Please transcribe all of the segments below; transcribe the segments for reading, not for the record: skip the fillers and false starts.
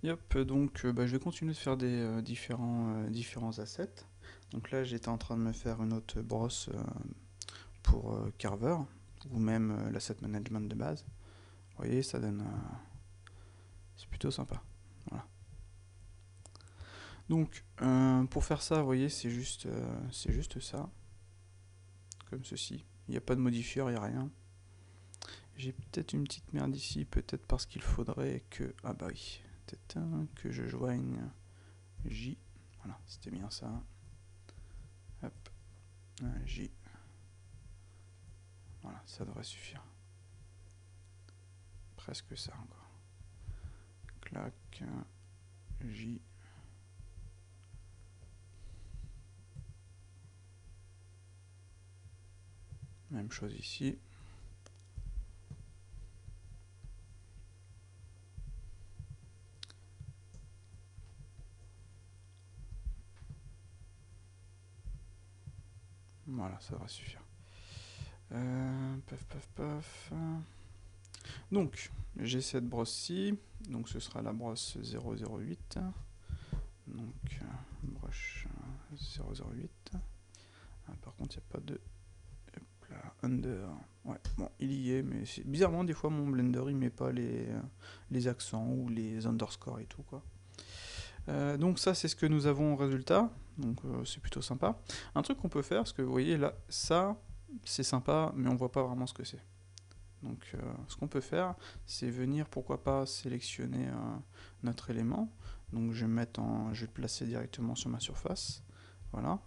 Yep, donc je vais continuer de faire des différents assets. Donc là, j'étais en train de me faire une autre brosse pour Carver, ou même l'asset management de base. Vous voyez, ça donne... c'est plutôt sympa. Voilà. Donc, pour faire ça, vous voyez, c'est juste ça, comme ceci. Il n'y a pas de modifieur, il n'y a rien. J'ai peut-être une petite merde ici, peut-être parce qu'il faudrait que... Ah bah oui, peut-être que je joigne J. Voilà, c'était bien ça. Hop, J. Voilà, ça devrait suffire. Presque ça encore. Clac, J. Même chose ici. Voilà, ça devrait suffire. Paf, paf, paf. Donc, j'ai cette brosse-ci. Donc, ce sera la brosse 008. Donc, brush 008. Ah, par contre, il n'y a pas de... Hop là, under. Ouais, bon, il y est, mais bizarrement, des fois, mon Blender, il met pas les accents ou les underscores et tout, quoi. Donc ça, c'est ce que nous avons en résultat. Donc c'est plutôt sympa. Un truc qu'on peut faire, parce que vous voyez là, ça, c'est sympa, mais on voit pas vraiment ce que c'est. Donc ce qu'on peut faire, c'est venir, pourquoi pas, sélectionner notre élément. Donc je vais je vais le placer directement sur ma surface. Voilà.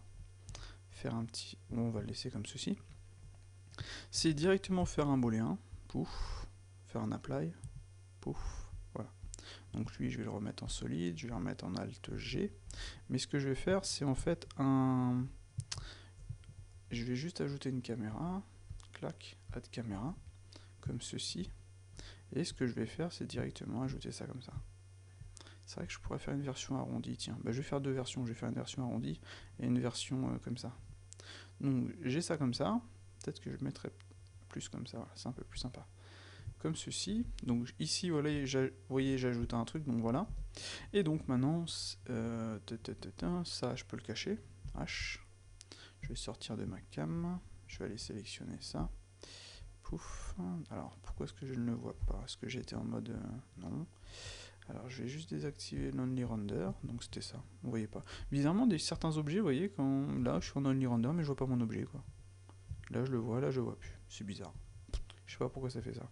Faire un petit... Bon, on va le laisser comme ceci. C'est directement faire un booléen. Pouf. Faire un apply. Pouf. Voilà. Donc lui, je vais le remettre en solide, je vais le remettre en Alt G. Mais ce que je vais faire, c'est en fait un... Je vais juste ajouter une caméra. Clac, add caméra. Comme ceci. Et ce que je vais faire, c'est directement ajouter ça comme ça. C'est vrai que je pourrais faire une version arrondie, tiens. Je vais faire deux versions. Je vais faire une version arrondie et une version comme ça. Donc j'ai ça comme ça. Peut-être que je mettrai plus comme ça. Voilà, c'est un peu plus sympa. Comme ceci. Donc ici, voilà, vous voyez, j'ajoute un truc. Donc voilà. Et donc maintenant, ça, je peux le cacher. H. Je vais sortir de ma cam. Je vais aller sélectionner ça. Pouf. Alors, pourquoi est-ce que je ne le vois pas? Est-ce que j'étais en mode... non. Alors, je vais juste désactiver l'Only Render. Donc, c'était ça. Vous voyez pas. Bizarrement, certains objets, vous voyez, quand là, je suis en Only Render, mais je vois pas mon objet, quoi. Là, je le vois, là, je le vois plus. C'est bizarre. Je sais pas pourquoi ça fait ça.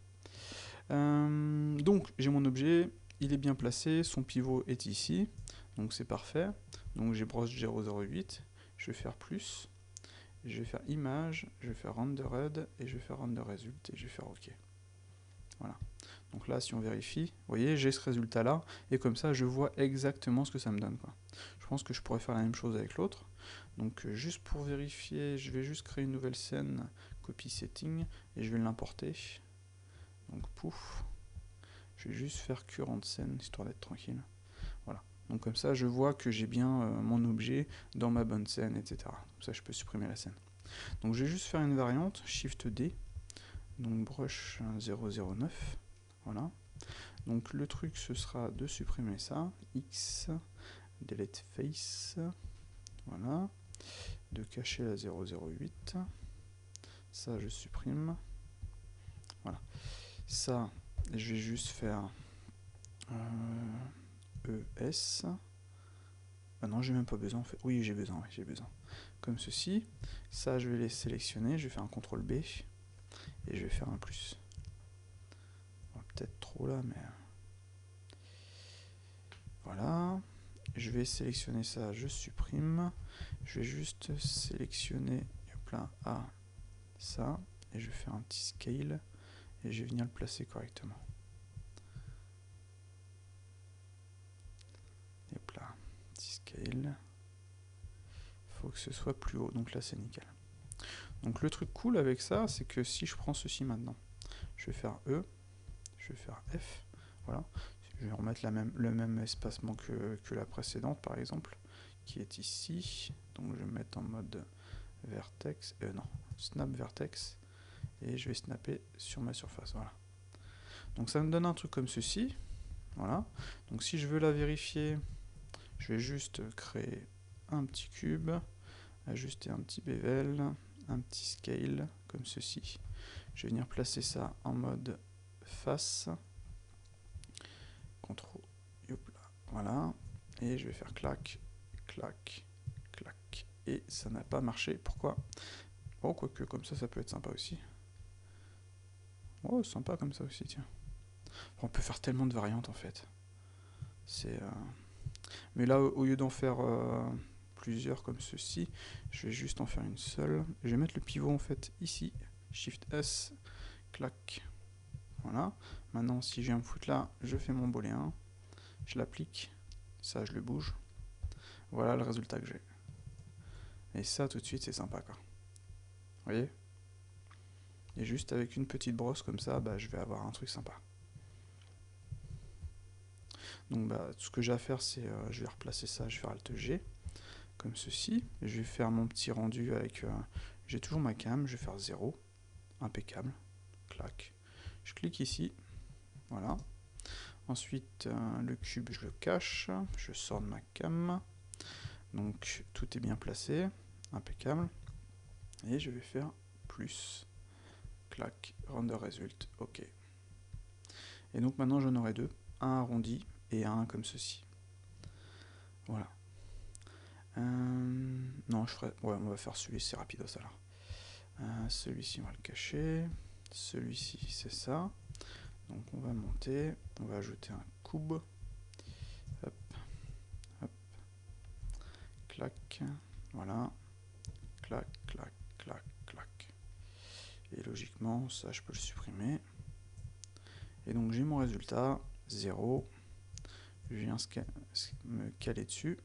Donc, j'ai mon objet. Il est bien placé. Son pivot est ici. Donc, c'est parfait. Donc, j'ai brosse 008. Je vais faire plus. Je vais faire image, je vais faire rendered, et je vais faire render result, et je vais faire OK. Voilà. Donc là, si on vérifie, vous voyez, j'ai ce résultat-là, et comme ça, je vois exactement ce que ça me donne, quoi. Je pense que je pourrais faire la même chose avec l'autre. Donc juste pour vérifier, je vais juste créer une nouvelle scène, copy setting, et je vais l'importer. Donc pouf, je vais juste faire current scène, histoire d'être tranquille. Voilà. Donc comme ça, je vois que j'ai bien mon objet dans ma bonne scène, etc. Comme ça, je peux supprimer la scène. Donc je vais juste faire une variante, Shift D, donc brush 009, voilà. Donc le truc ce sera de supprimer ça, X, delete face, voilà, de cacher la 008, ça je supprime, voilà. Ça, je vais juste faire ES, ah non j'ai même pas besoin en fait, oui j'ai besoin, comme ceci. Ça je vais les sélectionner, je vais faire un CTRL B, et je vais faire un plus. Peut-être trop là, mais... Voilà. Je vais sélectionner ça, je supprime. Je vais juste sélectionner, hop là, A, ça. Et je vais faire un petit scale. Et je vais venir le placer correctement. Hop là, petit scale. Faut que ce soit plus haut, donc là c'est nickel. Donc le truc cool avec ça, c'est que si je prends ceci maintenant, je vais faire E, je vais faire F, voilà. Je vais remettre le même espacement que la précédente par exemple, qui est ici. Donc je vais me mettre en mode vertex, non, snap vertex, et je vais snapper sur ma surface, voilà. Donc ça me donne un truc comme ceci, Voilà. Donc si je veux la vérifier, je vais juste créer un petit cube, ajuster un petit bevel, un petit scale, comme ceci. Je vais venir placer ça en mode face. CTRL, voilà. Et je vais faire clac, clac, clac. Et ça n'a pas marché. Pourquoi? Oh, quoique, comme ça peut être sympa aussi. Oh, sympa comme ça aussi, tiens. On peut faire tellement de variantes en fait. C'est... Mais là, au lieu d'en faire plusieurs comme ceci, je vais juste en faire une seule. Je vais mettre le pivot en fait ici. Shift S, clac. Voilà. Maintenant, si j'ai un foot là, je fais mon booléen. Je l'applique. Ça, je le bouge. Voilà le résultat que j'ai. Et ça, tout de suite, c'est sympa, quoi. Vous voyez? Et juste avec une petite brosse comme ça, bah, je vais avoir un truc sympa. Donc, bah, tout ce que j'ai à faire, c'est je vais replacer ça, je vais faire Alt G, comme ceci. Et je vais faire mon petit rendu avec... j'ai toujours ma cam, je vais faire 0. Impeccable. Clac. Je clique ici. Voilà. Ensuite, le cube, je le cache. Je sors de ma cam. Donc, tout est bien placé. Impeccable. Et je vais faire plus. Clac. Render result. OK. Et donc, maintenant, j'en aurai deux. Un arrondi et un comme ceci. Voilà. Non, je ferai... Ouais, on va faire celui-ci, c'est rapidos alors. Celui-ci, on va le cacher. Celui-ci, c'est ça. Donc on va monter, on va ajouter un cube. Hop, hop. Clac. Voilà. Clac, clac, clac, clac. Et logiquement, ça, je peux le supprimer. Et donc j'ai mon résultat, 0. Je viens me caler dessus.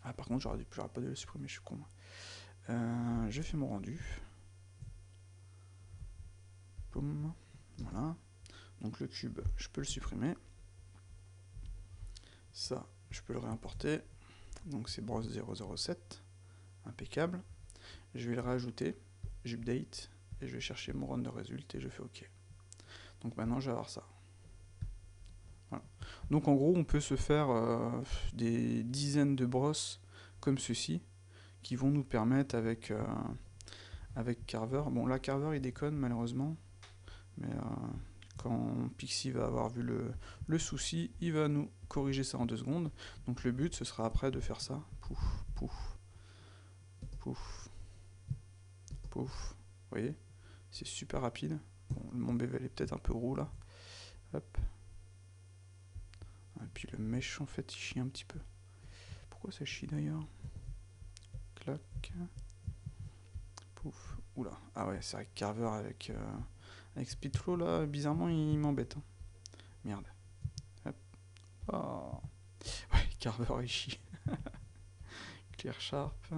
Ah, par contre, j'aurais pas dû le supprimer, je suis con. Je fais mon rendu. Boum. Voilà. Donc le cube, je peux le supprimer. Ça, je peux le réimporter. Donc c'est brosse 007. Impeccable. Je vais le rajouter. J'update. Et je vais chercher mon render result et je fais OK. Donc maintenant, je vais avoir ça. Voilà. Donc en gros, on peut se faire des dizaines de brosses comme ceci qui vont nous permettre avec Carver. Bon, là, Carver, il déconne malheureusement. Mais quand Pixie va avoir vu le souci, il va nous corriger ça en 2 secondes. Donc le but, ce sera après de faire ça. Pouf, pouf, pouf, pouf. Vous voyez? C'est super rapide. Bon, mon bevel est peut-être un peu roux là. Hop. Et puis le mesh, en fait, il chie un petit peu. Pourquoi ça chie d'ailleurs? Clac. Pouf. Oula. Ah ouais, c'est vrai que Carver avec Speedflow là, bizarrement, il m'embête. Hein. Merde. Hop. Oh. Ouais, Carver il chie. Clear Sharp.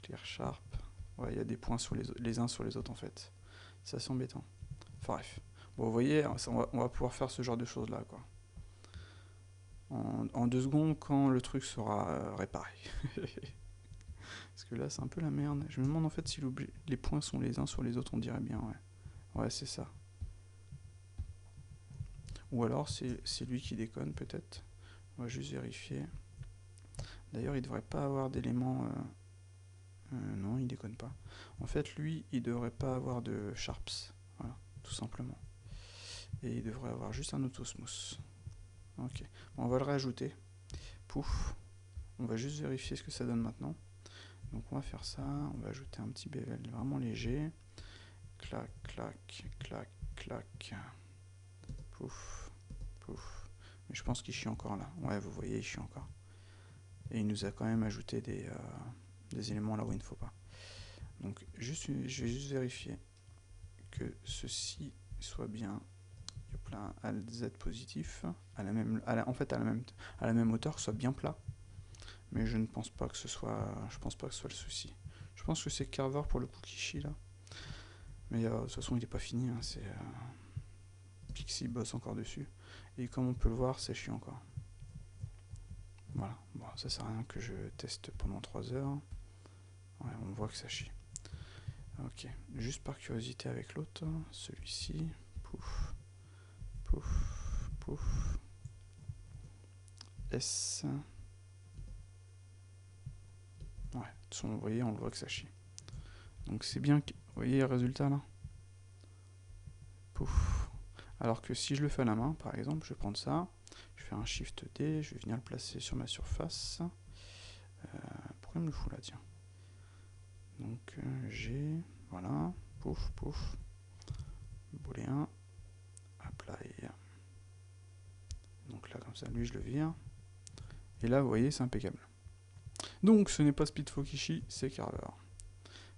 Clear Sharp. Ouais, il y a des points sur les uns sur les autres en fait. C'est assez embêtant. Enfin bref. Bon, vous voyez, on va pouvoir faire ce genre de choses là, quoi. En 2 secondes quand le truc sera réparé. Parce que là, c'est un peu la merde. Je me demande en fait si les points sont les uns sur les autres, on dirait bien, ouais. Ouais, c'est ça. Ou alors, c'est lui qui déconne, peut-être. On va juste vérifier. D'ailleurs, il devrait pas avoir d'éléments... non, il déconne pas. En fait, lui, il devrait pas avoir de sharps. Voilà, tout simplement. Et il devrait avoir juste un auto-smooth. Ok. Bon, on va le rajouter. Pouf. On va juste vérifier ce que ça donne maintenant. Donc on va faire ça. On va ajouter un petit bevel vraiment léger. Clac, clac, clac, clac. Pouf, pouf. Mais je pense qu'il chie encore là. Ouais, vous voyez, il chie encore. Et il nous a quand même ajouté des éléments là où il ne faut pas. Donc je vais juste vérifier que ceci soit bien là, Alt Z positif, à la même hauteur, que ce soit bien plat. Mais je ne pense pas que ce soit, le souci. Je pense que c'est Carver pour le coup qui chie là. Mais de toute façon il n'est pas fini, hein, c'est Pixie bosse encore dessus. Et comme on peut le voir, c'est chiant encore. Voilà, bon, ça sert à rien que je teste pendant 3 heures. Ouais, on voit que ça chie. Ok, juste par curiosité avec l'autre, celui-ci, pouf, pouf, pouf. S. Ouais, de toute façon, vous voyez, on le voit que ça chie. Donc c'est bien que... Vous voyez le résultat là? Pouf. Alors que si je le fais à la main, par exemple, je vais prendre ça, je fais un Shift D, je vais venir le placer sur ma surface. Pourquoi il me le fout là, tiens? Donc G, voilà, pouf, pouf, booléen, apply. Donc là, comme ça, lui, je le vire. Et là, vous voyez, c'est impeccable. Donc, ce n'est pas SpeedFokishi, c'est Carver.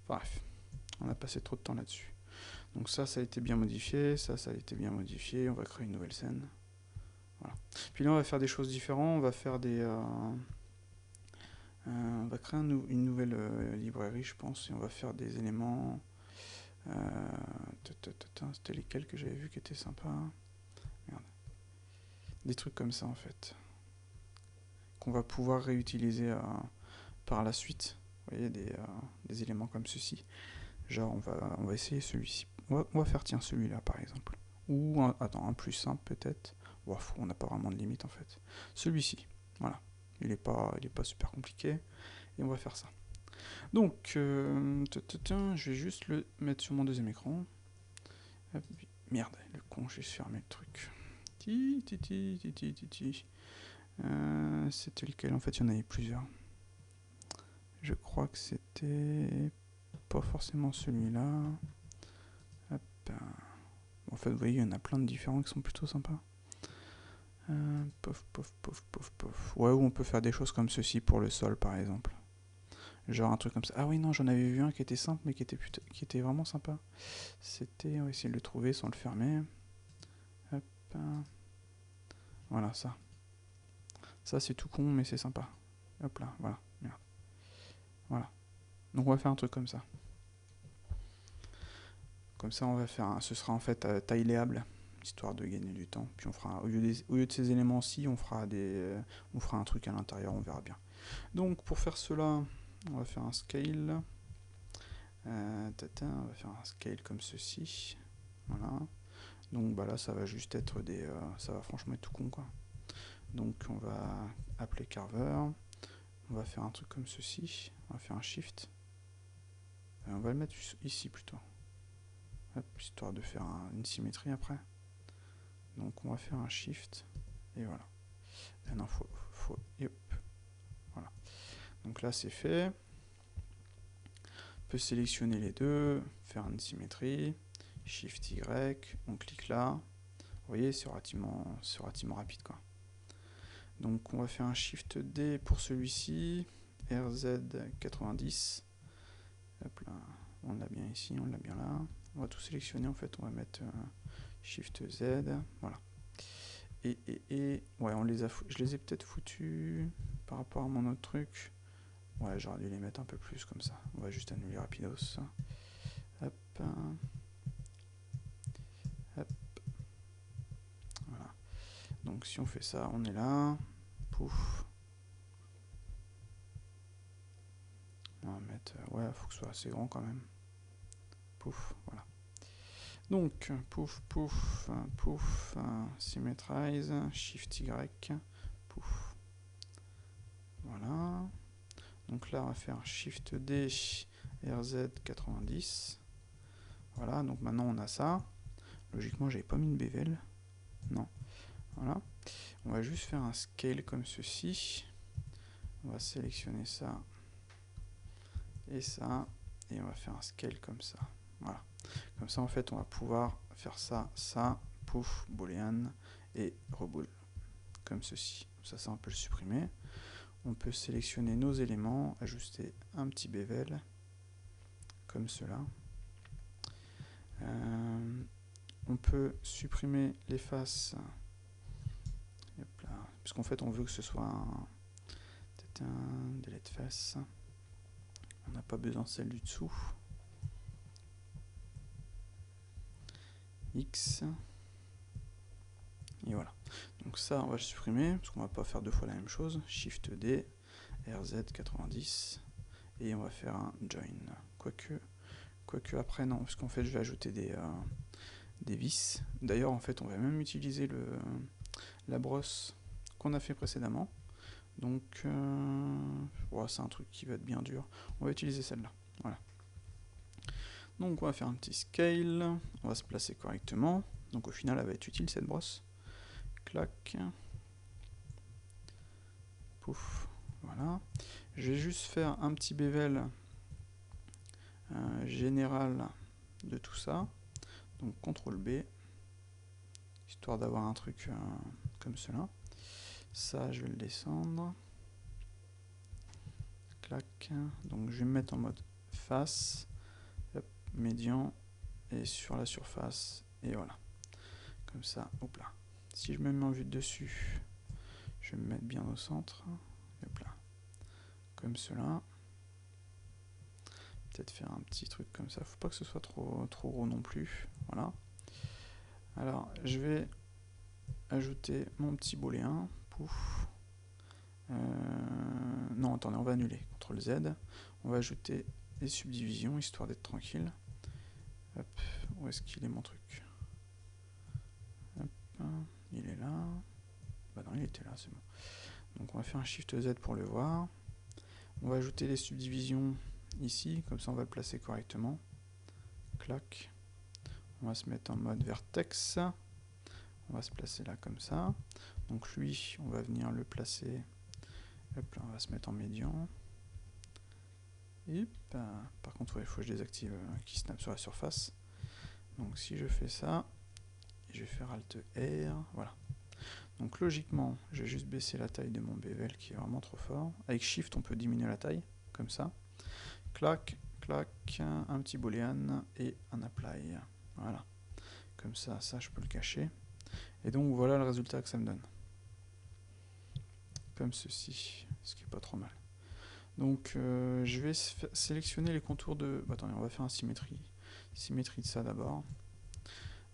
Bref, on a passé trop de temps là-dessus. Donc ça a été bien modifié, ça a été bien modifié. On va créer une nouvelle scène. Voilà. Puis là, on va faire des choses différentes. On va faire des... on va créer une nouvelle librairie, je pense, et on va faire des éléments... C'était lesquels que j'avais vu qui étaient sympas. Merde. Des trucs comme ça, en fait. Qu'on va pouvoir réutiliser par la suite. Vous voyez, des éléments comme ceci. Genre, on va essayer celui-ci. On va faire, tiens, celui-là, par exemple. Ou, un plus simple, peut-être. On n'a pas vraiment de limite, en fait. Celui-ci, voilà. Il est pas super compliqué. Et on va faire ça. Donc, je vais juste le mettre sur mon deuxième écran. Hop, merde, le con, j'ai fermé le truc. C'était lequel? En fait, il y en avait plusieurs. Je crois que c'était pas forcément celui-là. En fait, vous voyez, il y en a plein de différents qui sont plutôt sympas. Pof, pof, pof, pof, pof. Ouais, ou on peut faire des choses comme ceci pour le sol, par exemple. Genre un truc comme ça. Ah oui, non, j'en avais vu un qui était simple, mais qui était vraiment sympa. C'était... On va essayer de le trouver sans le fermer. Hop. Voilà, ça. Ça, c'est tout con, mais c'est sympa. Hop là, voilà. Merde. Voilà. Donc on va faire un truc comme ça. Comme ça, on va faire ce sera en fait tailéable, histoire de gagner du temps. Puis on fera, au lieu de ces éléments-ci, on fera un truc à l'intérieur, on verra bien. Donc pour faire cela, on va faire un scale. On va faire un scale comme ceci. Voilà. Donc bah là, ça va juste être ça va franchement être tout con, quoi. Donc on va appeler Carver. On va faire un truc comme ceci. On va faire un shift. On va le mettre ici plutôt. Hop, histoire de faire une symétrie après. Donc on va faire un shift. Et voilà. Et non, yep. Voilà. Donc là c'est fait. On peut sélectionner les deux, faire une symétrie. Shift Y, on clique là. Vous voyez, c'est relativement rapide, quoi. Donc on va faire un Shift D pour celui-ci. RZ90. Hop là. On l'a bien ici, on l'a bien là. On va tout sélectionner, en fait, on va mettre Shift Z, voilà. Et ouais, je les ai peut-être foutus par rapport à mon autre truc. Ouais, j'aurais dû les mettre un peu plus comme ça. On va juste annuler rapidos. Hop. Hop. Voilà. Donc si on fait ça, on est là. Pouf. On va mettre... ouais, il faut que ce soit assez grand quand même. Pouf, voilà. Donc, pouf, pouf, pouf, symmetrize, Shift Y, pouf. Voilà. Donc là, on va faire Shift D, RZ90. Voilà, donc maintenant on a ça. Logiquement, j'avais pas mis une bevel. Non. Voilà. On va juste faire un scale comme ceci. On va sélectionner ça et ça. Et on va faire un scale comme ça. Voilà. Comme ça, en fait, on va pouvoir faire ça, ça, pouf, boolean, et reboule. Comme ceci. Ça, on peut le supprimer. On peut sélectionner nos éléments, ajuster un petit bevel, comme cela. On peut supprimer les faces, puisqu'en fait, on veut que ce soit un delete face. On n'a pas besoin de celle du dessous. X. Et voilà. Donc ça, on va le supprimer, parce qu'on va pas faire deux fois la même chose. Shift D, RZ90, et on va faire un join. Quoique après, non, parce qu'en fait, je vais ajouter des vis. D'ailleurs, en fait, on va même utiliser la brosse qu'on a fait précédemment. Donc, c'est un truc qui va être bien dur. On va utiliser celle-là. Voilà. Donc, on va faire un petit scale. On va se placer correctement. Donc, au final, elle va être utile cette brosse. Clac. Pouf. Voilà. Je vais juste faire un petit bevel général de tout ça. Donc, CTRL B. Histoire d'avoir un truc comme cela. Ça, je vais le descendre. Clac. Donc, je vais me mettre en mode face. Hop, médian. Et sur la surface. Et voilà. Comme ça. Hop là. Si je me mets en vue de dessus, je vais me mettre bien au centre. Hop là. Comme cela. Peut-être faire un petit truc comme ça. Faut pas que ce soit trop gros non plus. Voilà. Alors, je vais ajouter mon petit booléen. Pouf. Non, attendez, on va annuler. CTRL Z. On va ajouter les subdivisions, histoire d'être tranquille. Hop, où est-ce qu'il est mon truc? Hop, il est là. Bah non, il était là, c'est bon. Donc on va faire un Shift Z pour le voir. On va ajouter les subdivisions ici, comme ça on va le placer correctement. Clac. On va se mettre en mode vertex. On va se placer là comme ça. Donc lui, on va venir le placer. Hop là, on va se mettre en médian. Et par contre, il faut que je désactive qui snap sur la surface. Donc si je fais ça, je vais faire Alt R, voilà. Donc logiquement, je vais juste baisser la taille de mon bevel qui est vraiment trop fort. Avec Shift, on peut diminuer la taille, comme ça. Clac, clac, un petit boolean et un apply. Voilà. Comme ça, ça je peux le cacher. Et donc voilà le résultat que ça me donne. Comme ceci, ce qui est pas trop mal. Donc je vais sélectionner les contours de... attendez, on va faire un symétrie. Symétrie de ça d'abord.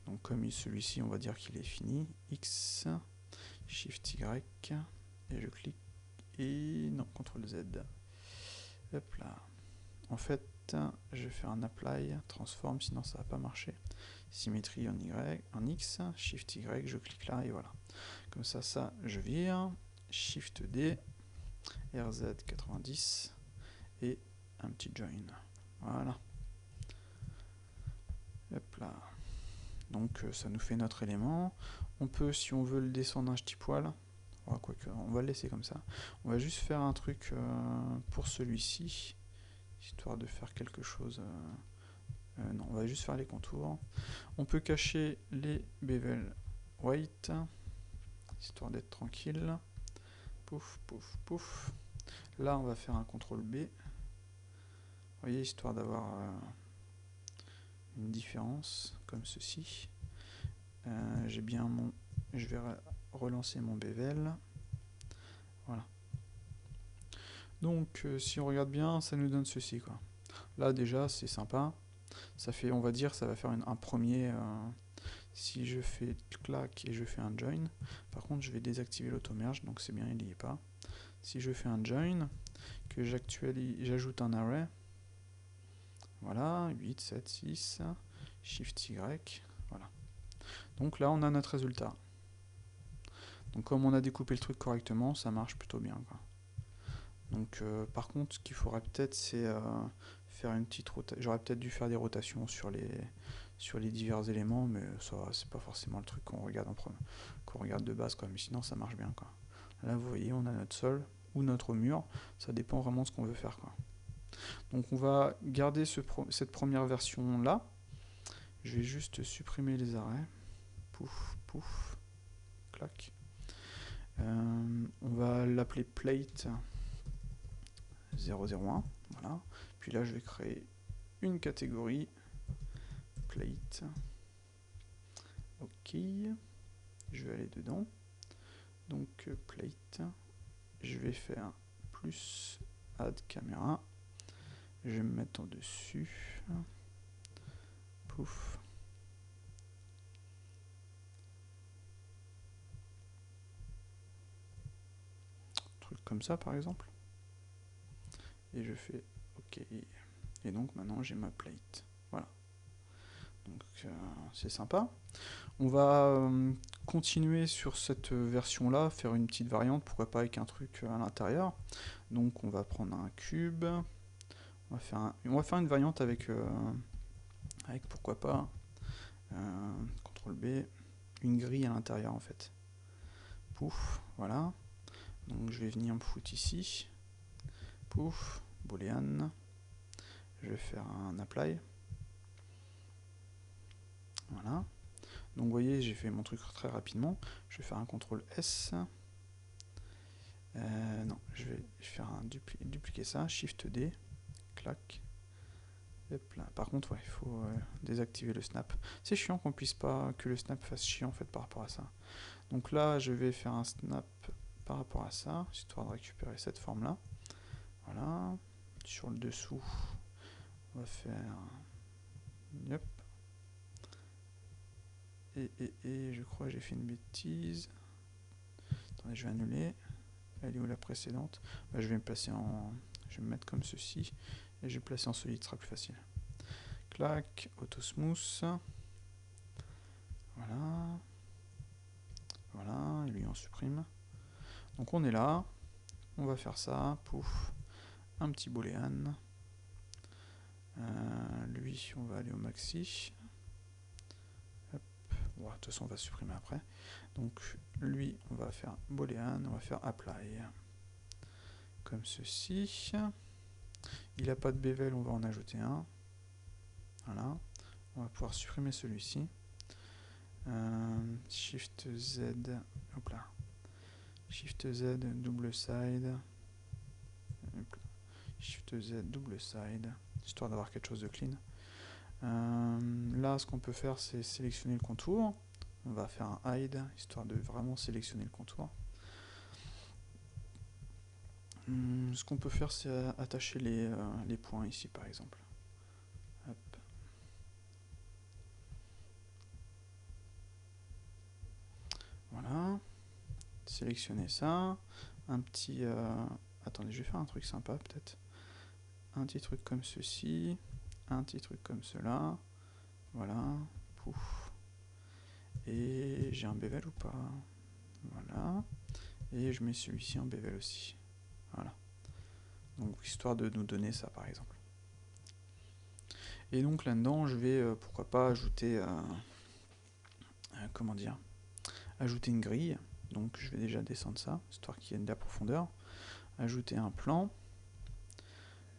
Donc comme celui-ci, on va dire qu'il est fini. X, Shift Y, et je clique, et non, CTRL Z. Hop là. En fait, je vais faire un apply, transform, sinon ça va pas marcher. Symétrie en Y, en X, Shift Y, je clique là, et voilà. Comme ça, je vire. Shift D, RZ 90, et un petit join. Voilà. Hop là. Donc ça nous fait notre élément. On peut, si on veut le descendre un petit poil, quoique, on va le laisser comme ça. On va juste faire un truc pour celui-ci, histoire de faire quelque chose. Non, on va juste faire les contours. On peut cacher les bevel white, histoire d'être tranquille. Pouf, pouf, pouf. Là, on va faire un CTRL B. Vous voyez, histoire d'avoir une différence, comme ceci. J'ai bien mon... Je vais relancer mon bevel. Voilà. Donc, si on regarde bien, ça nous donne ceci, quoi. Là, déjà, c'est sympa. Ça fait, on va dire, ça va faire un premier... si je fais clac et je fais un join. Par contre, je vais désactiver l'auto-merge, donc c'est bien, il n'y est pas. Si je fais un join, que j'ajoute un array. Voilà, 8, 7, 6, Shift Y, voilà. Donc là, on a notre résultat. Donc comme on a découpé le truc correctement, ça marche plutôt bien, quoi. Donc par contre, ce qu'il faudrait peut-être, c'est faire une petite rotation. J'aurais peut-être dû faire des rotations sur les divers éléments, mais ça, c'est pas forcément le truc qu'on regarde qu'on regarde de base, quoi. Mais sinon, ça marche bien, quoi. Là, vous voyez, on a notre sol ou notre mur. Ça dépend vraiment de ce qu'on veut faire, quoi. Donc on va garder cette première version là. Je vais juste supprimer les arrêts. Pouf, pouf, clac. On va l'appeler plate 001. Voilà. Puis là, je vais créer une catégorie plate. Ok. Je vais aller dedans. Donc plate. Je vais faire plus add caméra. Je vais me mettre en dessus. Pouf. Truc comme ça par exemple. Et je fais OK. Et donc maintenant j'ai ma plate. Voilà. Donc c'est sympa. On va continuer sur cette version-là, faire une petite variante, pourquoi pas avec un truc à l'intérieur. Donc on va prendre un cube, on va faire une variante avec pourquoi pas, CTRL B, une grille à l'intérieur en fait. Pouf, voilà. Donc je vais venir me foutre ici. Pouf, boolean. Je vais faire un apply. Voilà. Donc vous voyez, j'ai fait mon truc très rapidement. Je vais faire un CTRL S. Non, je vais faire dupliquer ça, Shift D, clac. Hop là. Par contre, ouais, il faut désactiver le snap. C'est chiant qu'on puisse pas, que le snap fasse chier en fait par rapport à ça. Donc là, je vais faire un snap par rapport à ça, histoire de récupérer cette forme-là. Voilà. Sur le dessous, on va faire... Yep. Et je crois que j'ai fait une bêtise. Attendez, je vais annuler. Elle est où la précédente? Bah, je vais me placer en... Je vais me mettre comme ceci. Et je vais me placer en solide, ce sera plus facile. Clac, auto smooth. Voilà. Voilà, et lui on supprime. Donc on est là. On va faire ça. Pouf. Un petit boolean. Lui, on va aller au maxi. Hop. Bon, de toute façon, on va supprimer après. Donc, lui, on va faire boolean, on va faire apply. Comme ceci. Il n'a pas de bevel, on va en ajouter un. Voilà. On va pouvoir supprimer celui-ci. Shift Z. Hop là. Shift Z, double side. Hop là. Shift Z, double side. Histoire d'avoir quelque chose de clean. Là, ce qu'on peut faire, c'est sélectionner le contour. On va faire un hide, histoire de vraiment sélectionner le contour. Ce qu'on peut faire, c'est attacher les points ici, par exemple. Hop. Voilà. Sélectionner ça. Un petit... Attendez, je vais faire un truc sympa, peut-être. Un petit truc comme ceci. Un petit truc comme cela. Voilà. Pouf. Et j'ai un bevel ou pas? Voilà. Et je mets celui-ci en bevel aussi. Voilà. Donc, histoire de nous donner ça, par exemple. Et donc, là-dedans, je vais, pourquoi pas, ajouter... comment dire? Ajouter une grille. Donc, je vais déjà descendre ça, histoire qu'il y ait de la profondeur. Ajouter un plan.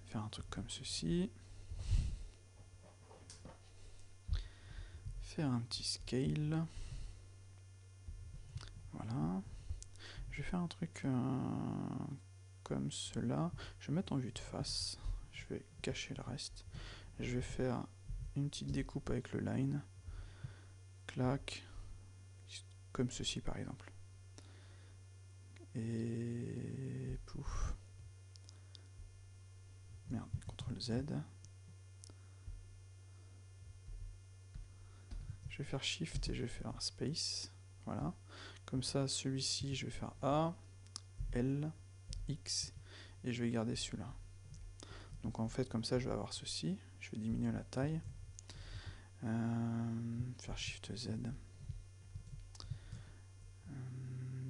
Faire un truc comme ceci. Faire un petit scale. Voilà. Je vais faire un truc comme cela. Je vais mettre en vue de face. Je vais cacher le reste. Je vais faire une petite découpe avec le line. Clac. Comme ceci par exemple. Et pouf. Merde, CTRL Z. Je vais faire Shift et je vais faire Space. Voilà. Comme ça, celui-ci, je vais faire A, L, X, et je vais garder celui-là. Donc en fait, comme ça, je vais avoir ceci. Je vais diminuer la taille. Faire Shift Z.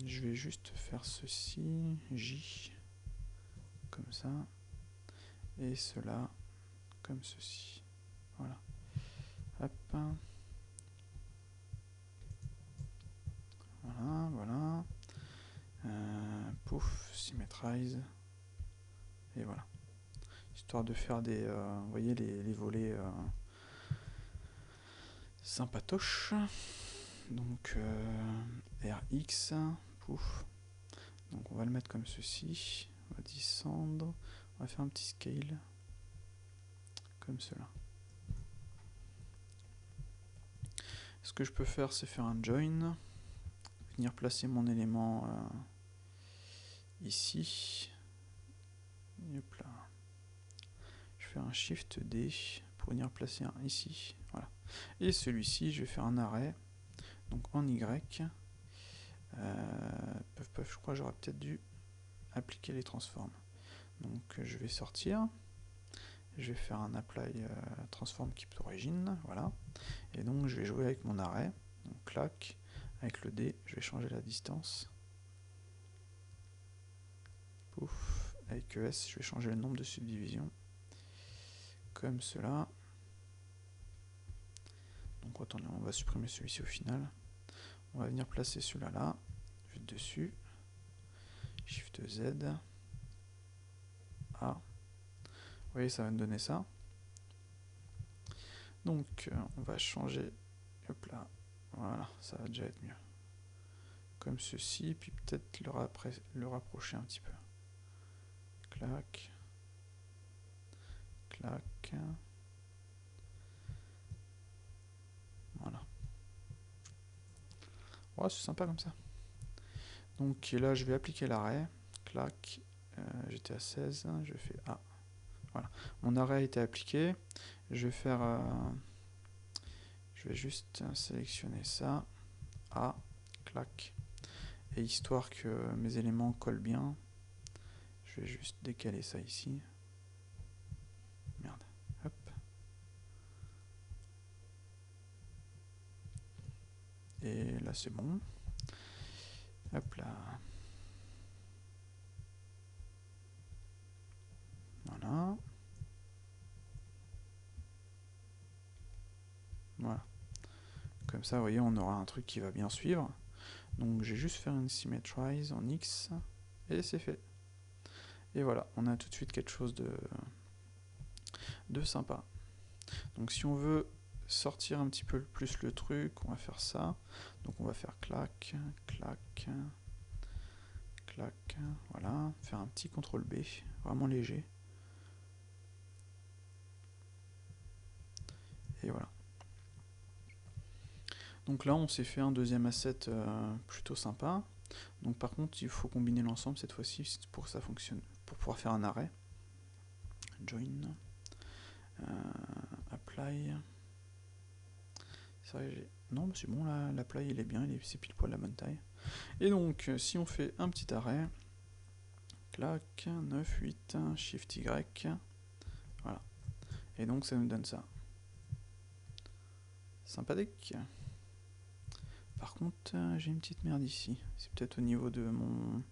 Je vais juste faire ceci, J, comme ça, et cela, comme ceci. Voilà. Hop. Voilà, voilà. Pouf, Symmetrize. Et voilà. Histoire de faire des... vous voyez les volets sympatoches. Donc RX, pouf. Donc on va le mettre comme ceci. On va descendre. On va faire un petit scale. Comme cela. Ce que je peux faire, c'est faire un join. Venir placer mon élément ici. Hop là. Je fais un Shift D pour venir placer un ici. Voilà. Et celui-ci, je vais faire un arrêt. Donc en Y. Je crois que j'aurais peut-être dû appliquer les transforms. Donc je vais sortir. Je vais faire un apply transform keep origin. Voilà. Et donc je vais jouer avec mon arrêt. Donc clac. avec le D, je vais changer la distance. Pouf, avec ES, je vais changer le nombre de subdivisions. Comme cela. Donc attendez, on va supprimer celui-ci au final. On va venir placer celui-là là. Je vais dessus. Shift Z. A. Vous voyez, ça va me donner ça. Donc on va changer. Hop là. Voilà, ça va déjà être mieux. Comme ceci, puis peut-être le rapprocher un petit peu. Clac. Clac. Voilà. Ouais, c'est sympa comme ça. Donc là, je vais appliquer l'arrêt. Clac. J'étais à 16. Je fais A. Voilà. Mon arrêt a été appliqué. Je vais faire... je vais juste sélectionner ça. A. Clac. Et histoire que mes éléments collent bien, je vais juste décaler ça ici. Merde. Hop. Et là c'est bon. Hop là. Voilà. Voilà. Comme ça, vous voyez, on aura un truc qui va bien suivre. Donc je vais juste faire une symmetrize en X. Et c'est fait. Et voilà, on a tout de suite quelque chose de sympa. Donc si on veut sortir un petit peu plus le truc, on va faire ça. Donc on va faire clac, clac, clac, voilà. Faire un petit CTRL B, vraiment léger. Et voilà. Donc là, on s'est fait un deuxième asset plutôt sympa. Donc par contre, il faut combiner l'ensemble cette fois-ci pour que ça fonctionne, pour pouvoir faire un arrêt. Join, apply. C'est vrai, non, mais c'est bon, là, l'apply il est bien, c'est pile poil la bonne taille. Et donc, si on fait un petit arrêt, clac, 9, 8, Shift Y, voilà. Et donc ça nous donne ça. Sympathique. Par contre, j'ai une petite merde ici. C'est peut-être au niveau de mon...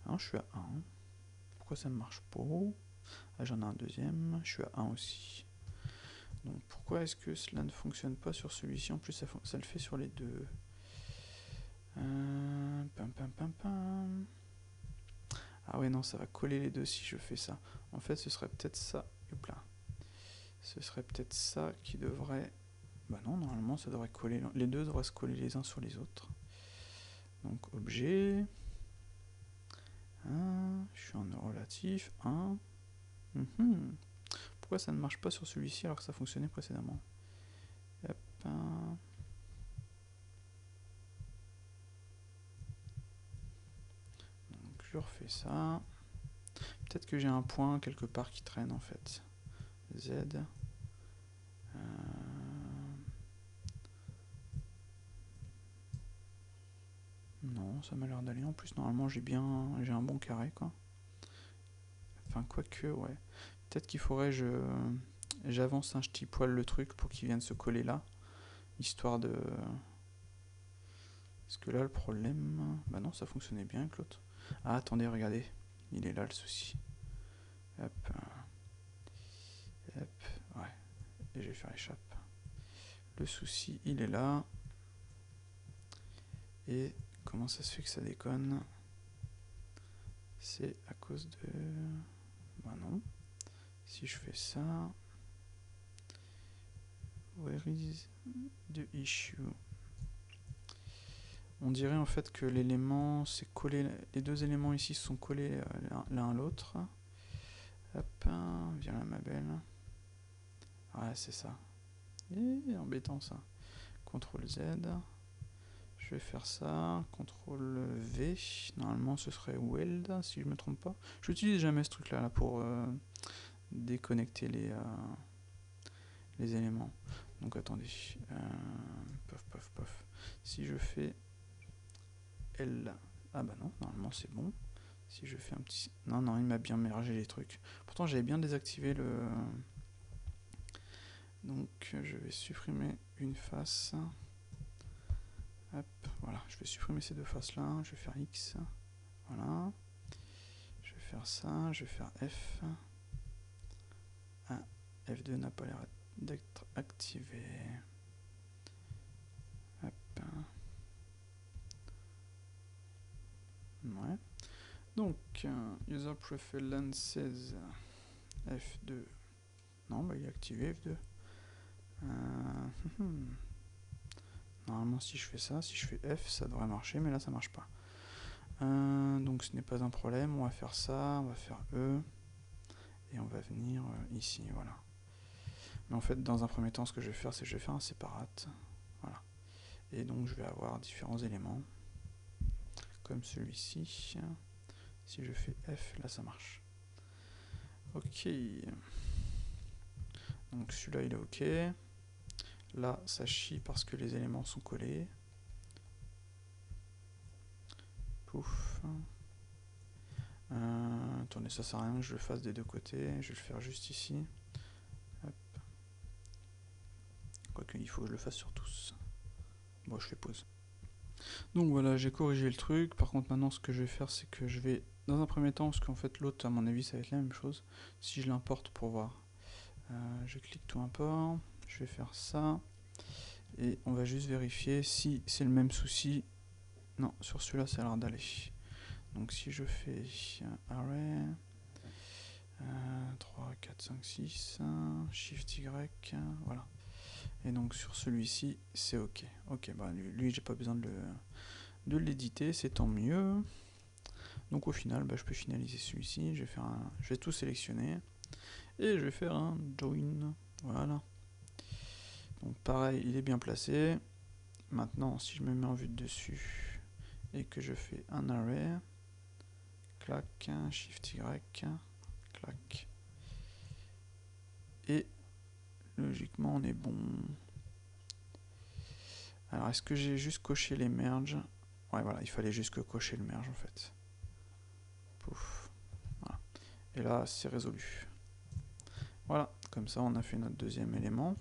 Ah, je suis à 1. Pourquoi ça ne marche pas? Ah, j'en ai un deuxième. Je suis à 1 aussi. Donc pourquoi est-ce que cela ne fonctionne pas sur celui-ci? En plus, ça le fait sur les deux. Ah ouais, non, ça va coller les deux si je fais ça. En fait, ce serait peut-être ça. Hop là. Ce serait peut-être ça qui devrait... Bah non, normalement, ça devrait coller... Les deux devraient se coller les uns sur les autres. Donc, objet... je suis en relatif. 1. Pourquoi ça ne marche pas sur celui-ci alors que ça fonctionnait précédemment? Hop. Donc, je refais ça. Peut-être que j'ai un point quelque part qui traîne en fait. Z. Non, ça m'a l'air d'aller. En plus, normalement, j'ai un bon carré, quoi. Enfin, quoique, ouais. Peut-être qu'il faudrait j'avance un petit poil le truc pour qu'il vienne se coller là. Histoire de... Parce que là, le problème... Bah non, ça fonctionnait bien avec l'autre. Ah, attendez, regardez. Il est là, le souci. Hop. Hop. Ouais. Et je vais faire échappe. Le souci, il est là. Et comment ça se fait que ça déconne? C'est à cause de... Bah non. Si je fais ça... Where is the issue? On dirait en fait que l'élément s'est collé... Les deux éléments ici sont collés l'un à l'autre. Hop, viens là ma belle. Ouais, c'est ça. Et embêtant ça. CTRL Z. Je vais faire ça. CTRL V. Normalement ce serait weld si je me trompe pas. Je n'utilise jamais ce truc là pour déconnecter les éléments. Donc attendez. Pof pof pof. Si je fais L. Ah bah non, normalement c'est bon. Si je fais un petit... Non, non, il m'a bien mergé les trucs. Pourtant j'avais bien désactivé le... Donc je vais supprimer une face. Hop. Voilà, je vais supprimer ces deux faces là, je vais faire X, voilà, je vais faire ça, je vais faire F. Ah, F2 n'a pas l'air d'être activé. Hop. Ouais. Donc, user preferences F2. Non, bah il est activé F2. Normalement, si je fais ça, si je fais F, ça devrait marcher, mais là, ça marche pas. Donc, ce n'est pas un problème. On va faire ça, on va faire E. Et on va venir ici, voilà. Mais en fait, dans un premier temps, ce que je vais faire, c'est que je vais faire un séparate. Voilà. Et donc, je vais avoir différents éléments. Comme celui-ci. Si je fais F, là, ça marche. Ok. Donc, celui-là, il est ok. Là, ça chie parce que les éléments sont collés. Pouf. Attendez, ça sert à rien que je le fasse des deux côtés. Je vais le faire juste ici. Hop. Quoique, il faut que je le fasse sur tous. Bon, je fais pause. Donc voilà, j'ai corrigé le truc. Par contre, maintenant, ce que je vais faire, c'est que je vais, dans un premier temps, parce qu'en fait, l'autre, à mon avis, ça va être la même chose. Si je l'importe pour voir, je clique tout import. Je vais faire ça. Et on va juste vérifier si c'est le même souci. Non, sur celui-là, ça a l'air d'aller. Donc si je fais array, 3, 4, 5, 6, shift Y, voilà. Et donc sur celui-ci, c'est ok. Ok, bah lui j'ai pas besoin de l'éditer, c'est tant mieux. Donc au final, bah, je peux finaliser celui-ci. Je vais tout sélectionner et je vais faire un join. Voilà. Donc pareil, il est bien placé. Maintenant, si je me mets en vue de dessus et que je fais un array, clac, shift Y, clac. Et logiquement, on est bon. Alors, est-ce que j'ai juste coché les merges? Ouais, voilà, il fallait juste que cocher le merge en fait. Pouf. Voilà. Et là, c'est résolu. Voilà, comme ça, on a fait notre deuxième élément.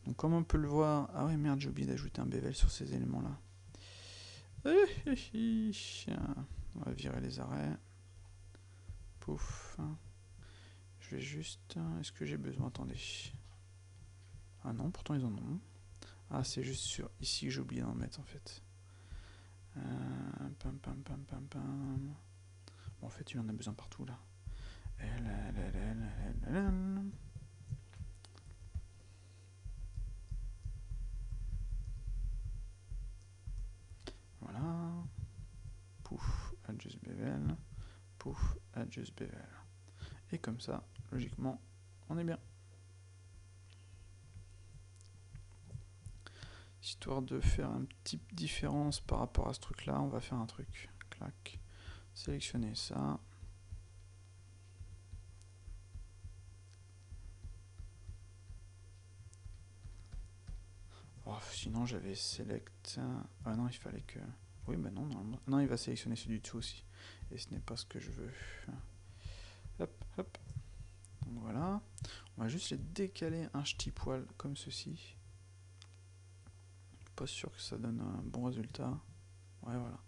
Donc, comme on peut le voir... Ah ouais, merde, j'ai oublié d'ajouter un bevel sur ces éléments-là. On va virer les arrêts. Pouf. Je vais juste... Est-ce que j'ai besoin? Attendez. Ah non, pourtant ils en ont. Ah, c'est juste sur ici que j'ai oublié d'en mettre en fait. Bon, en fait, il en a besoin partout là. Voilà. Pouf, adjust bevel. Pouf, adjust bevel. Et comme ça, logiquement, on est bien. Histoire de faire une petite différence par rapport à ce truc là, on va faire un truc. Clac. Sélectionner ça. Oh, sinon j'avais select. Ah non, il fallait que. Oui, bah non, normalement. Non, il va sélectionner celui du dessous aussi. Et ce n'est pas ce que je veux. Hop, hop. Donc voilà. On va juste les décaler un petit poil comme ceci. Pas sûr que ça donne un bon résultat. Ouais, voilà.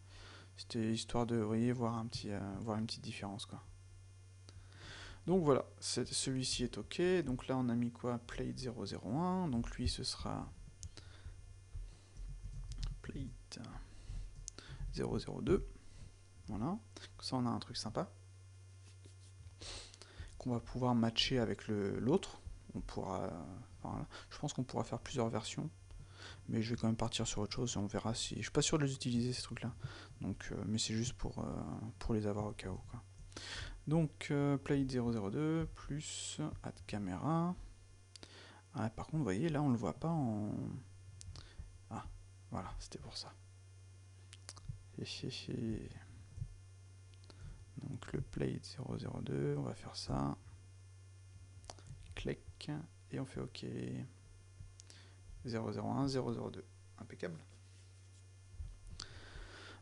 C'était histoire de, vous voyez, voir une petite différence, quoi. Donc voilà, celui-ci est ok. Donc là, on a mis quoi? Plate 001. Donc lui, ce sera plate 002. Voilà. Comme ça, on a un truc sympa qu'on va pouvoir matcher avec l'autre. On pourra, voilà. Je pense qu'on pourra faire plusieurs versions. Mais je vais quand même partir sur autre chose et on verra si... Je suis pas sûr de les utiliser ces trucs là. Donc, mais c'est juste pour les avoir au cas où, quoi. Donc plate 002 plus add camera. Ah, par contre, vous voyez, là on le voit pas en... Ah, voilà, c'était pour ça. Donc le plate 002, on va faire ça. Clic, et on fait OK. 001, 002. Impeccable.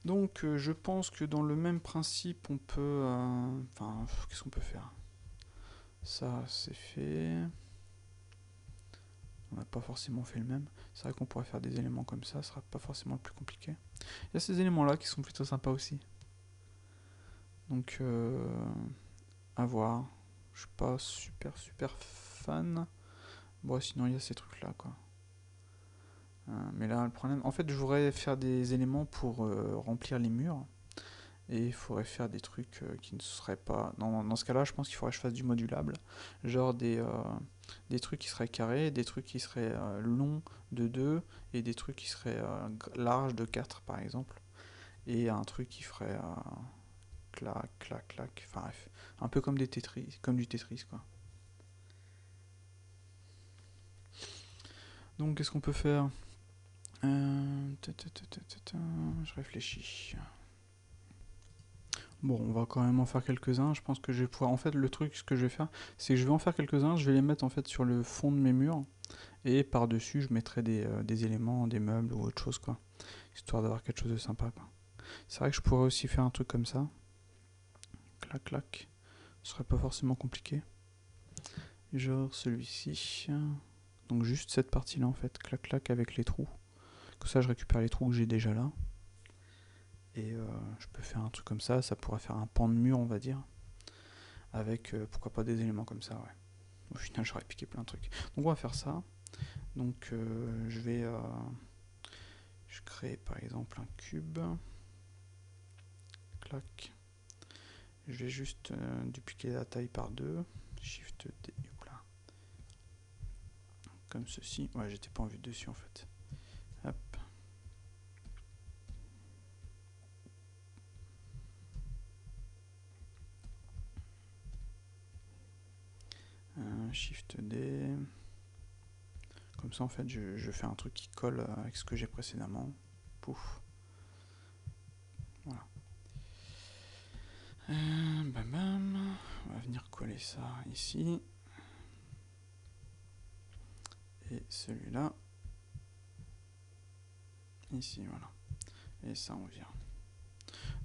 Donc je pense que dans le même principe, on peut... Enfin, qu'est-ce qu'on peut faire? Ça, c'est fait. On n'a pas forcément fait le même. C'est vrai qu'on pourrait faire des éléments comme ça, ce sera pas forcément le plus compliqué. Il y a ces éléments là qui sont plutôt sympas aussi. Donc à voir. Je suis pas super fan. Bon, sinon il y a ces trucs là quoi. Mais là le problème, en fait je voudrais faire des éléments pour remplir les murs. Et il faudrait faire des trucs qui ne seraient pas... Dans ce cas-là, je pense qu'il faudrait que je fasse du modulable. Genre des trucs qui seraient carrés, des trucs qui seraient longs de 2, et des trucs qui seraient larges de 4, par exemple. Et un truc qui ferait clac, clac, clac. Enfin bref, un peu comme des Tetris, comme du Tetris, quoi. Donc, qu'est-ce qu'on peut faire Je réfléchis. Bon, on va quand même en faire quelques-uns. Je pense que je vais pouvoir... En fait, le truc, ce que je vais faire, c'est que je vais en faire quelques-uns. Je vais les mettre en fait sur le fond de mes murs. Et par-dessus, je mettrai des éléments, des meubles ou autre chose, quoi. Histoire d'avoir quelque chose de sympa, quoi. C'est vrai que je pourrais aussi faire un truc comme ça. Clac, clac. Ce serait pas forcément compliqué. Genre celui-ci. Donc juste cette partie-là, en fait. Clac, clac avec les trous. Comme ça, je récupère les trous que j'ai déjà là. Et je peux faire un truc comme ça. Ça pourrait faire un pan de mur, on va dire. Avec, pourquoi pas, des éléments comme ça, ouais. Au final, j'aurais piqué plein de trucs. Donc on va faire ça. Donc je vais... je crée par exemple un cube. Clac. Je vais juste dupliquer la taille par 2. Shift D. Là. Comme ceci. Ouais, j'étais pas en vue dessus en fait. Hop. Shift D. Comme ça en fait je fais un truc qui colle avec ce que j'ai précédemment. Pouf. Voilà. Bam bam. On va venir coller ça ici. Et celui-là. Ici, voilà. Et ça on vient.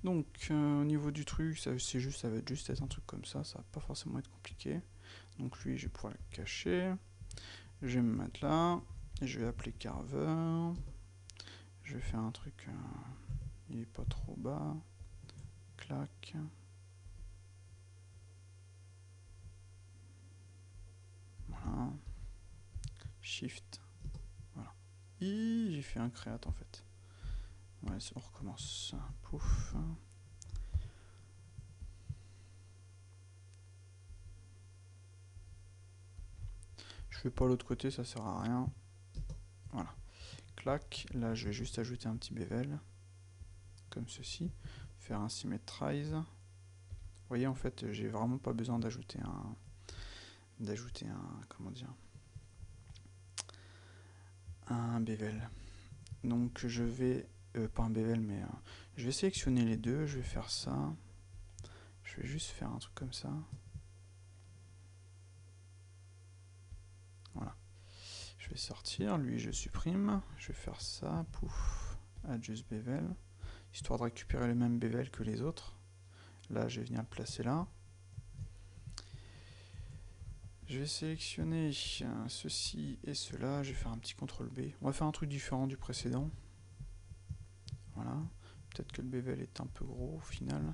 Donc au niveau du truc, ça va être juste être un truc comme ça va pas forcément être compliqué. Donc lui je vais pouvoir le cacher. Je vais me mettre là. Et je vais appeler carver. Je vais faire un truc. Il est pas trop bas. Clac. Voilà. Shift. Voilà. Et j'ai fait un create en fait. Ouais, on recommence. Pouf. Je fais pas l'autre côté, ça sert à rien. Voilà. Clac. Là, je vais juste ajouter un petit bevel. Comme ceci. Faire un symmetrize. Vous voyez, en fait, j'ai vraiment pas besoin d'ajouter un... comment dire, un bevel. Donc je vais pas un bevel mais je vais sélectionner les deux, je vais faire ça, je vais juste faire un truc comme ça, voilà, je vais sortir, lui je supprime, je vais faire ça, pouf, adjust bevel, histoire de récupérer le même bevel que les autres. Là je vais venir le placer là. Je vais sélectionner ceci et cela, je vais faire un petit CTRL B. On va faire un truc différent du précédent. Voilà. Peut-être que le bevel est un peu gros au final.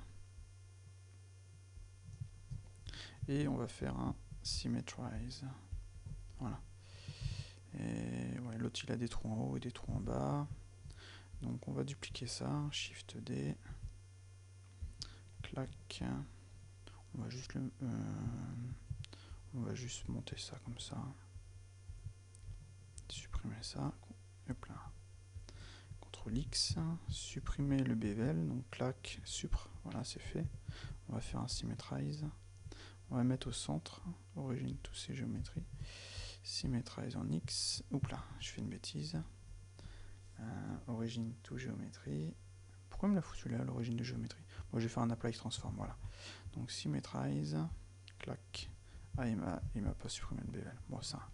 Et on va faire un symmetrize. Voilà. Et ouais, l'autre il a des trous en haut et des trous en bas. Donc on va dupliquer ça. Shift D. Clac. On va juste on va juste monter ça comme ça. Supprimer ça. Hop là. CTRL X. Supprimer le bevel. Donc clac, supr. Voilà, c'est fait. On va faire un symmetrize. On va mettre au centre. Origine tous ces géométries. Symmetrize en X. Oups là, je fais une bêtise. Origine to géométrie. Pourquoi me l'a foutu là, l'origine de géométrie? Moi je vais faire un apply transform, voilà. Donc symmetrize, clac. Ah, il m'a pas supprimé le bevel. Bon, ça.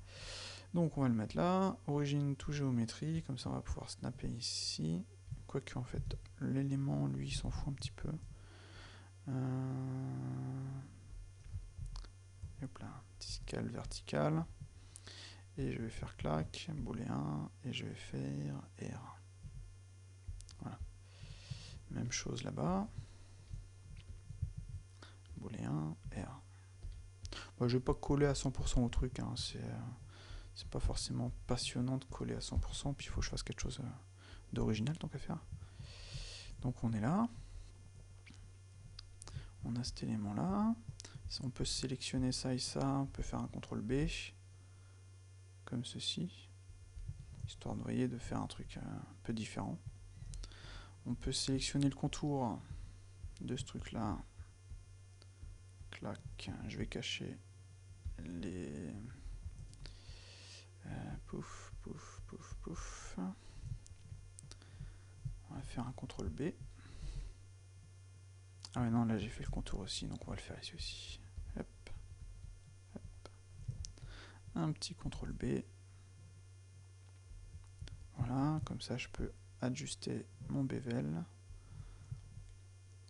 Donc on va le mettre là. Origine to géométrie, comme ça on va pouvoir snapper ici. Quoique en fait, l'élément lui s'en fout un petit peu. Hop là, petit scale vertical. et je vais faire clac, booléen, et je vais faire R. Voilà. Même chose là-bas. Booléen, R. Bon, je vais pas coller à 100% au truc, hein. C'est pas forcément passionnant de coller à 100%, puis il faut que je fasse quelque chose d'original tant qu'à faire. Donc on est là. On a cet élément là. On peut sélectionner ça et ça, on peut faire un CTRL B, comme ceci, histoire de, voyez, de faire un truc un peu différent. On peut sélectionner le contour de ce truc là. Clac, je vais cacher les... pouf, pouf, pouf, pouf. On va faire un CTRL B. Ah ouais non, là j'ai fait le contour aussi, donc on va le faire ici aussi. Hop, hop. Un petit CTRL B. Voilà, comme ça je peux ajuster mon bevel.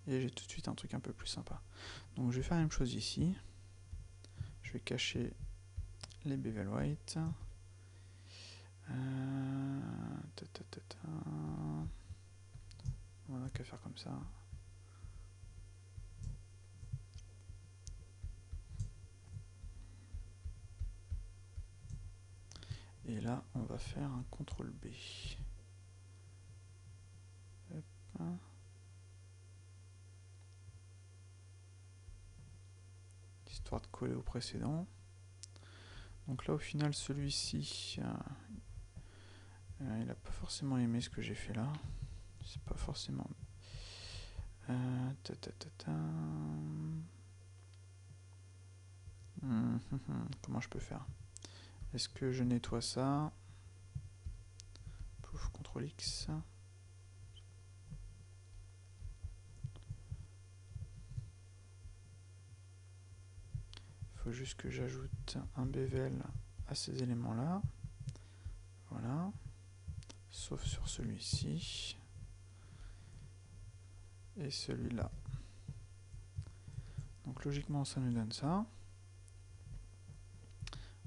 Et j'ai tout de suite un truc un peu plus sympa. Donc je vais faire la même chose ici. Je vais cacher les bevel white. On n'a qu'à faire comme ça. Et là, on va faire un CTRL B. Hop. Histoire de coller au précédent. Donc là, au final, celui-ci, il n'a pas forcément aimé ce que j'ai fait là. C'est pas forcément... Comment je peux faire? Est-ce que je nettoie ça? Pouf, CTRL X. Il faut juste que j'ajoute un bevel à ces éléments-là. Voilà. Sauf sur celui-ci. Et celui-là. Donc logiquement, ça nous donne ça.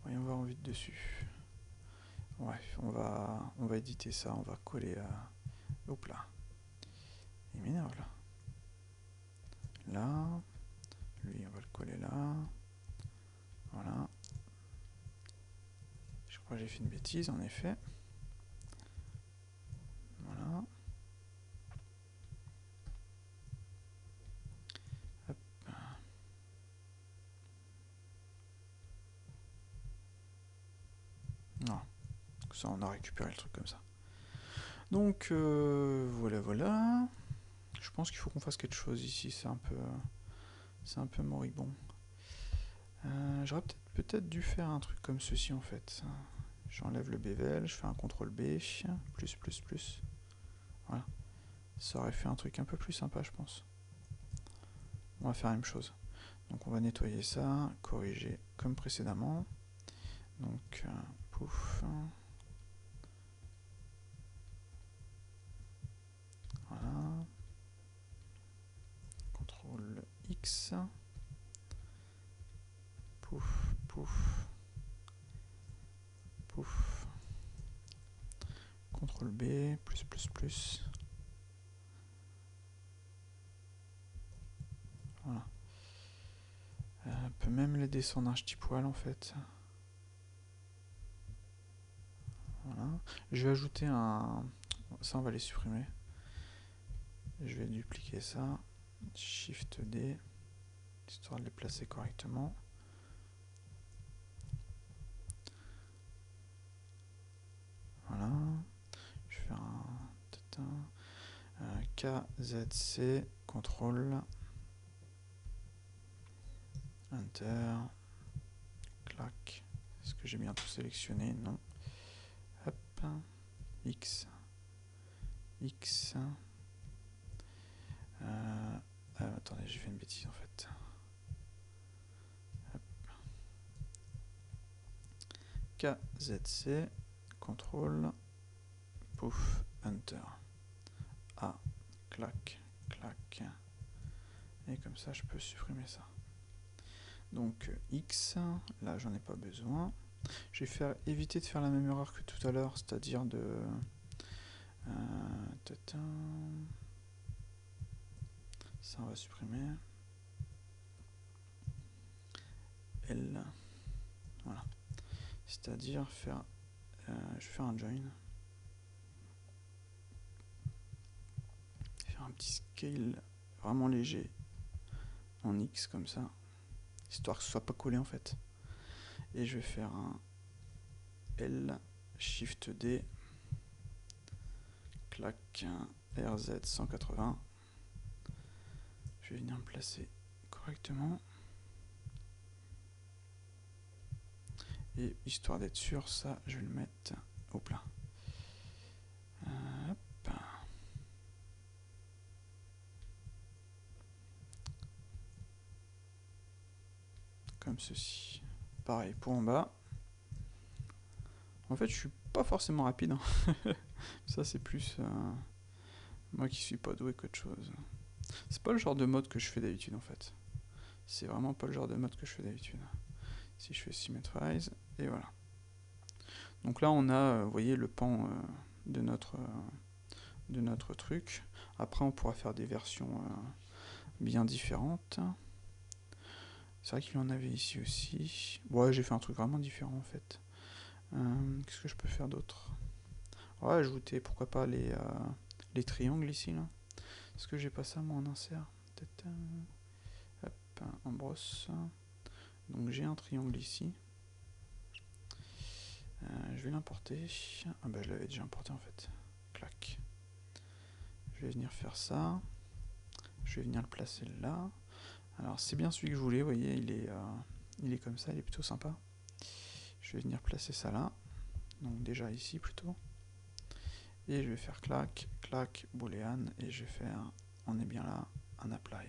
Voyons voir vite dessus. Ouais, on va éditer ça, on va coller à... Hop là. Il m'énerve là. Là. Lui, on va le coller là. Voilà. Je crois que j'ai fait une bêtise, en effet. Voilà. Hop. Non. Ça, on a récupéré le truc comme ça. Donc, voilà, voilà. Je pense qu'il faut qu'on fasse quelque chose ici. C'est un peu moribond. J'aurais peut-être dû faire un truc comme ceci, en fait. J'enlève le bevel, je fais un CTRL B, plus, plus, plus. Voilà. Ça aurait fait un truc un peu plus sympa, je pense. On va faire la même chose. Donc on va nettoyer ça, corriger comme précédemment. Donc, pouf. Voilà. CTRL X. Pouf, pouf. Pouf. CTRL B, plus, plus, plus. Voilà. On peut même les descendre un petit poil en fait. Voilà. Je vais ajouter un... Ça, on va les supprimer. Je vais dupliquer ça. Shift D. Histoire de les placer correctement. Voilà. Je vais faire un KZC, CTRL, Enter, clac. Est-ce que j'ai bien tout sélectionné? Non. Hop, X, X. Attendez, j'ai fait une bêtise en fait. Hop. KZC, CTRL, pouf, Enter. A, clac, clac. Et comme ça, je peux supprimer ça. Donc X, là j'en ai pas besoin. Je vais éviter de faire la même erreur que tout à l'heure, c'est-à-dire de... ça on va supprimer. L. Voilà. C'est-à-dire faire... je vais faire un join. Faire un petit scale vraiment léger en X comme ça. Histoire que ce soit pas collé en fait. Et je vais faire un L, Shift D, clac, RZ 180. Je vais venir me placer correctement. Et histoire d'être sûr, ça, je vais le mettre au plat. Hop. Comme ceci. Pareil pour en bas. En fait, je suis pas forcément rapide. Hein. Ça, c'est plus moi qui suis pas doué qu'autre chose. C'est pas le genre de mode que je fais d'habitude en fait. C'est vraiment pas le genre de mode que je fais d'habitude. Si je fais Symmetrize, et voilà. Donc là, on a, vous voyez, le pan de notre truc. Après, on pourra faire des versions bien différentes. C'est vrai qu'il en avait ici aussi. Ouais, j'ai fait un truc vraiment différent en fait. Qu'est-ce que je peux faire d'autre? Ouais, ajouter, pourquoi pas, les triangles ici, là. Est-ce que j'ai pas ça, moi, en insert? Peut-être... hop, en brosse. Donc j'ai un triangle ici. Je vais l'importer. Ah bah je l'avais déjà importé en fait. Clac. Je vais venir faire ça. Je vais venir le placer là. Alors c'est bien celui que je voulais, vous voyez, il est comme ça, il est plutôt sympa. Je vais venir placer ça là. Donc déjà ici plutôt. Et je vais faire clac, clac, boolean, et je vais faire, on est bien là, un apply.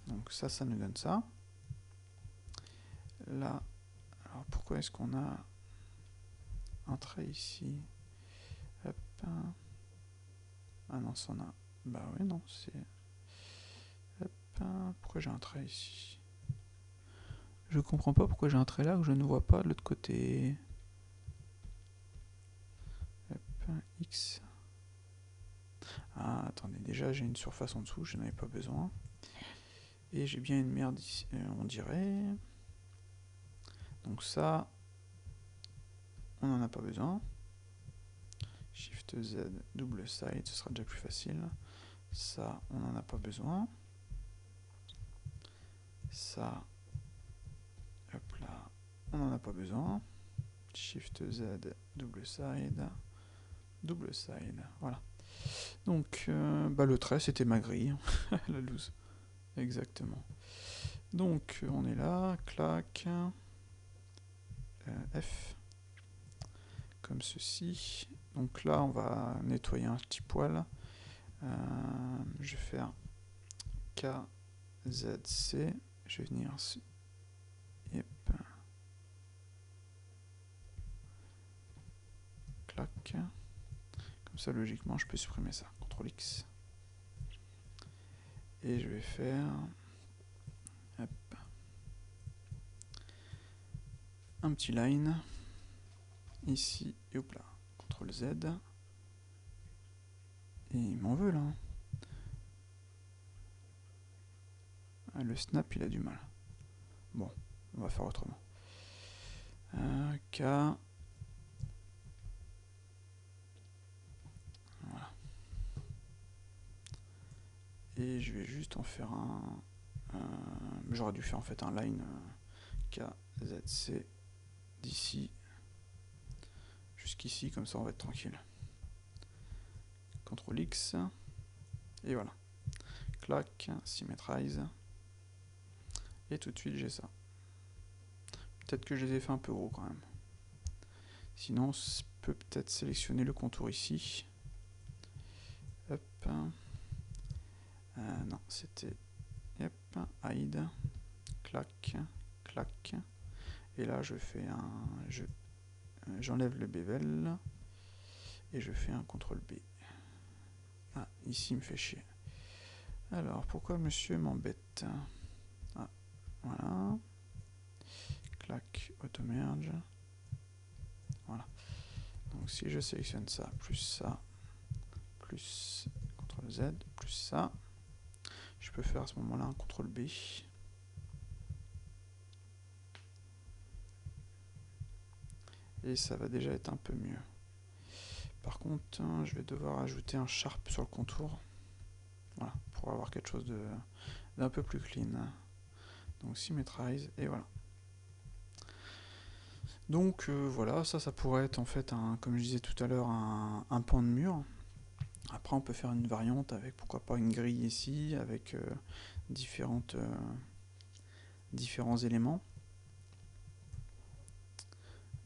Donc ça nous donne ça. Là, alors pourquoi est-ce qu'on a un trait ici? Hop. Ah non, ça en a... Bah ouais, non, c'est... Hop. Pourquoi j'ai un trait ici? Je comprends pas pourquoi j'ai un trait là que je ne vois pas de l'autre côté. Hop, X. Ah, attendez, déjà j'ai une surface en dessous, je n'en avais pas besoin. Et j'ai bien une merde ici, on dirait. Donc ça, on n'en a pas besoin. Shift Z, double side, ce sera déjà plus facile. Ça, on n'en a pas besoin. Ça, hop là, on n'en a pas besoin. Shift Z, double side, voilà. Donc, le trait, c'était ma grille, la loose. Exactement. Donc, on est là, clac, F, comme ceci. Donc là, on va nettoyer un petit poil. Je vais faire KZC. Je vais venir... Yep. Clac. Comme ça, logiquement, je peux supprimer ça. CTRL X. Et je vais faire... Hop. Un petit line. Ici, et hop là. CTRL Z. Et il m'en veut, là. Ah, le snap, il a du mal. Bon, on va faire autrement. K... Voilà. Et je vais juste en faire un... J'aurais dû faire en fait un line KZC d'ici jusqu'ici, comme ça on va être tranquille. CTRL X, et voilà. Clac, Symmetrize, et tout de suite j'ai ça. Peut-être que je les ai fait un peu gros quand même. Sinon, je peux peut-être sélectionner le contour ici. Hop. Non, c'était... Hop, hide, clac, clac. Et là, je fais un... J'enlève le bevel. Et je fais un CTRL B. Ah, ici, il me fait chier. Alors, pourquoi monsieur m'embête? Ah, voilà. clac, auto merge. Voilà. Donc si je sélectionne ça, plus CTRL Z, plus ça, je peux faire à ce moment-là un CTRL B. Et ça va déjà être un peu mieux. Par contre, je vais devoir ajouter un sharp sur le contour. Voilà, pour avoir quelque chose d'un peu plus clean. Donc symmetrize, et voilà. Donc voilà, ça pourrait être en fait, comme je disais tout à l'heure, un pan de mur. Après on peut faire une variante avec, pourquoi pas, une grille ici, avec différents éléments.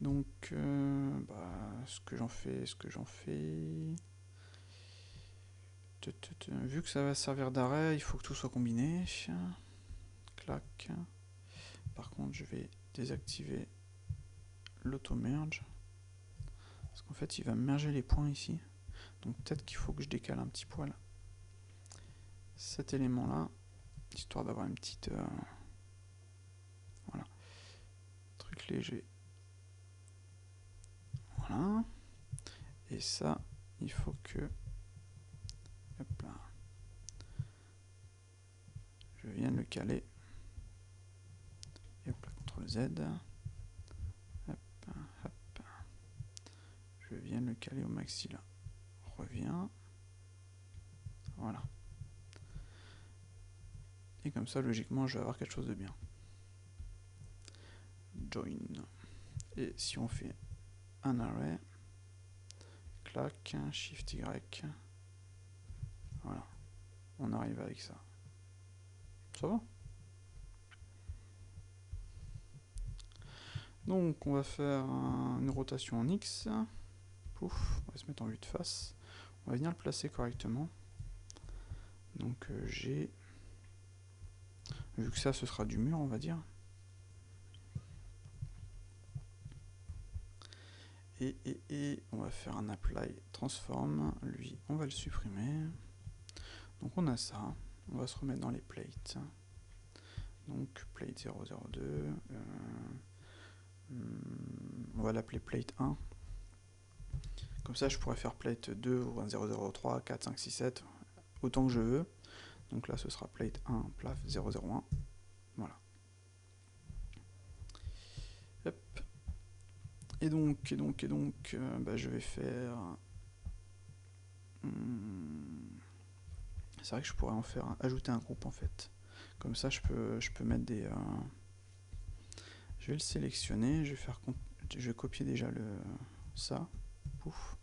Donc ce que j'en fais, vu que ça va servir d'arrêt, il faut que tout soit combiné. Clac. Par contre je vais désactiver l'auto-merge, parce qu'en fait il va merger les points ici, donc peut-être qu'il faut que je décale un petit poil cet élément là, histoire d'avoir une petite voilà, truc léger, voilà, et ça il faut que, hop là, je vienne le caler, et hop là, CTRL Z, hop, hop, je viens le caler au maxi là, reviens, voilà. Et comme ça, logiquement, je vais avoir quelque chose de bien. Join. Et si on fait un array, clac, Shift Y, voilà, on arrive avec ça. Ça va? Donc, on va faire une rotation en X. Pouf, on va se mettre en vue de face. On va venir le placer correctement. Donc, j'ai... Vu que ça, ce sera du mur, on va dire. Et on va faire un apply transform. Lui, on va le supprimer. Donc, on a ça. On va se remettre dans les plates. Donc, plate 002. On va l'appeler plate 1. Comme ça, je pourrais faire plate 2 ou 003, 4, 5, 6, 7, autant que je veux. Donc là, ce sera plate 1, plaf 001. Voilà. Hop. Et donc, je vais faire... C'est vrai que je pourrais en faire ajouter un groupe en fait. Comme ça, je peux mettre des... Je vais le sélectionner, je vais copier déjà ça. Pouf.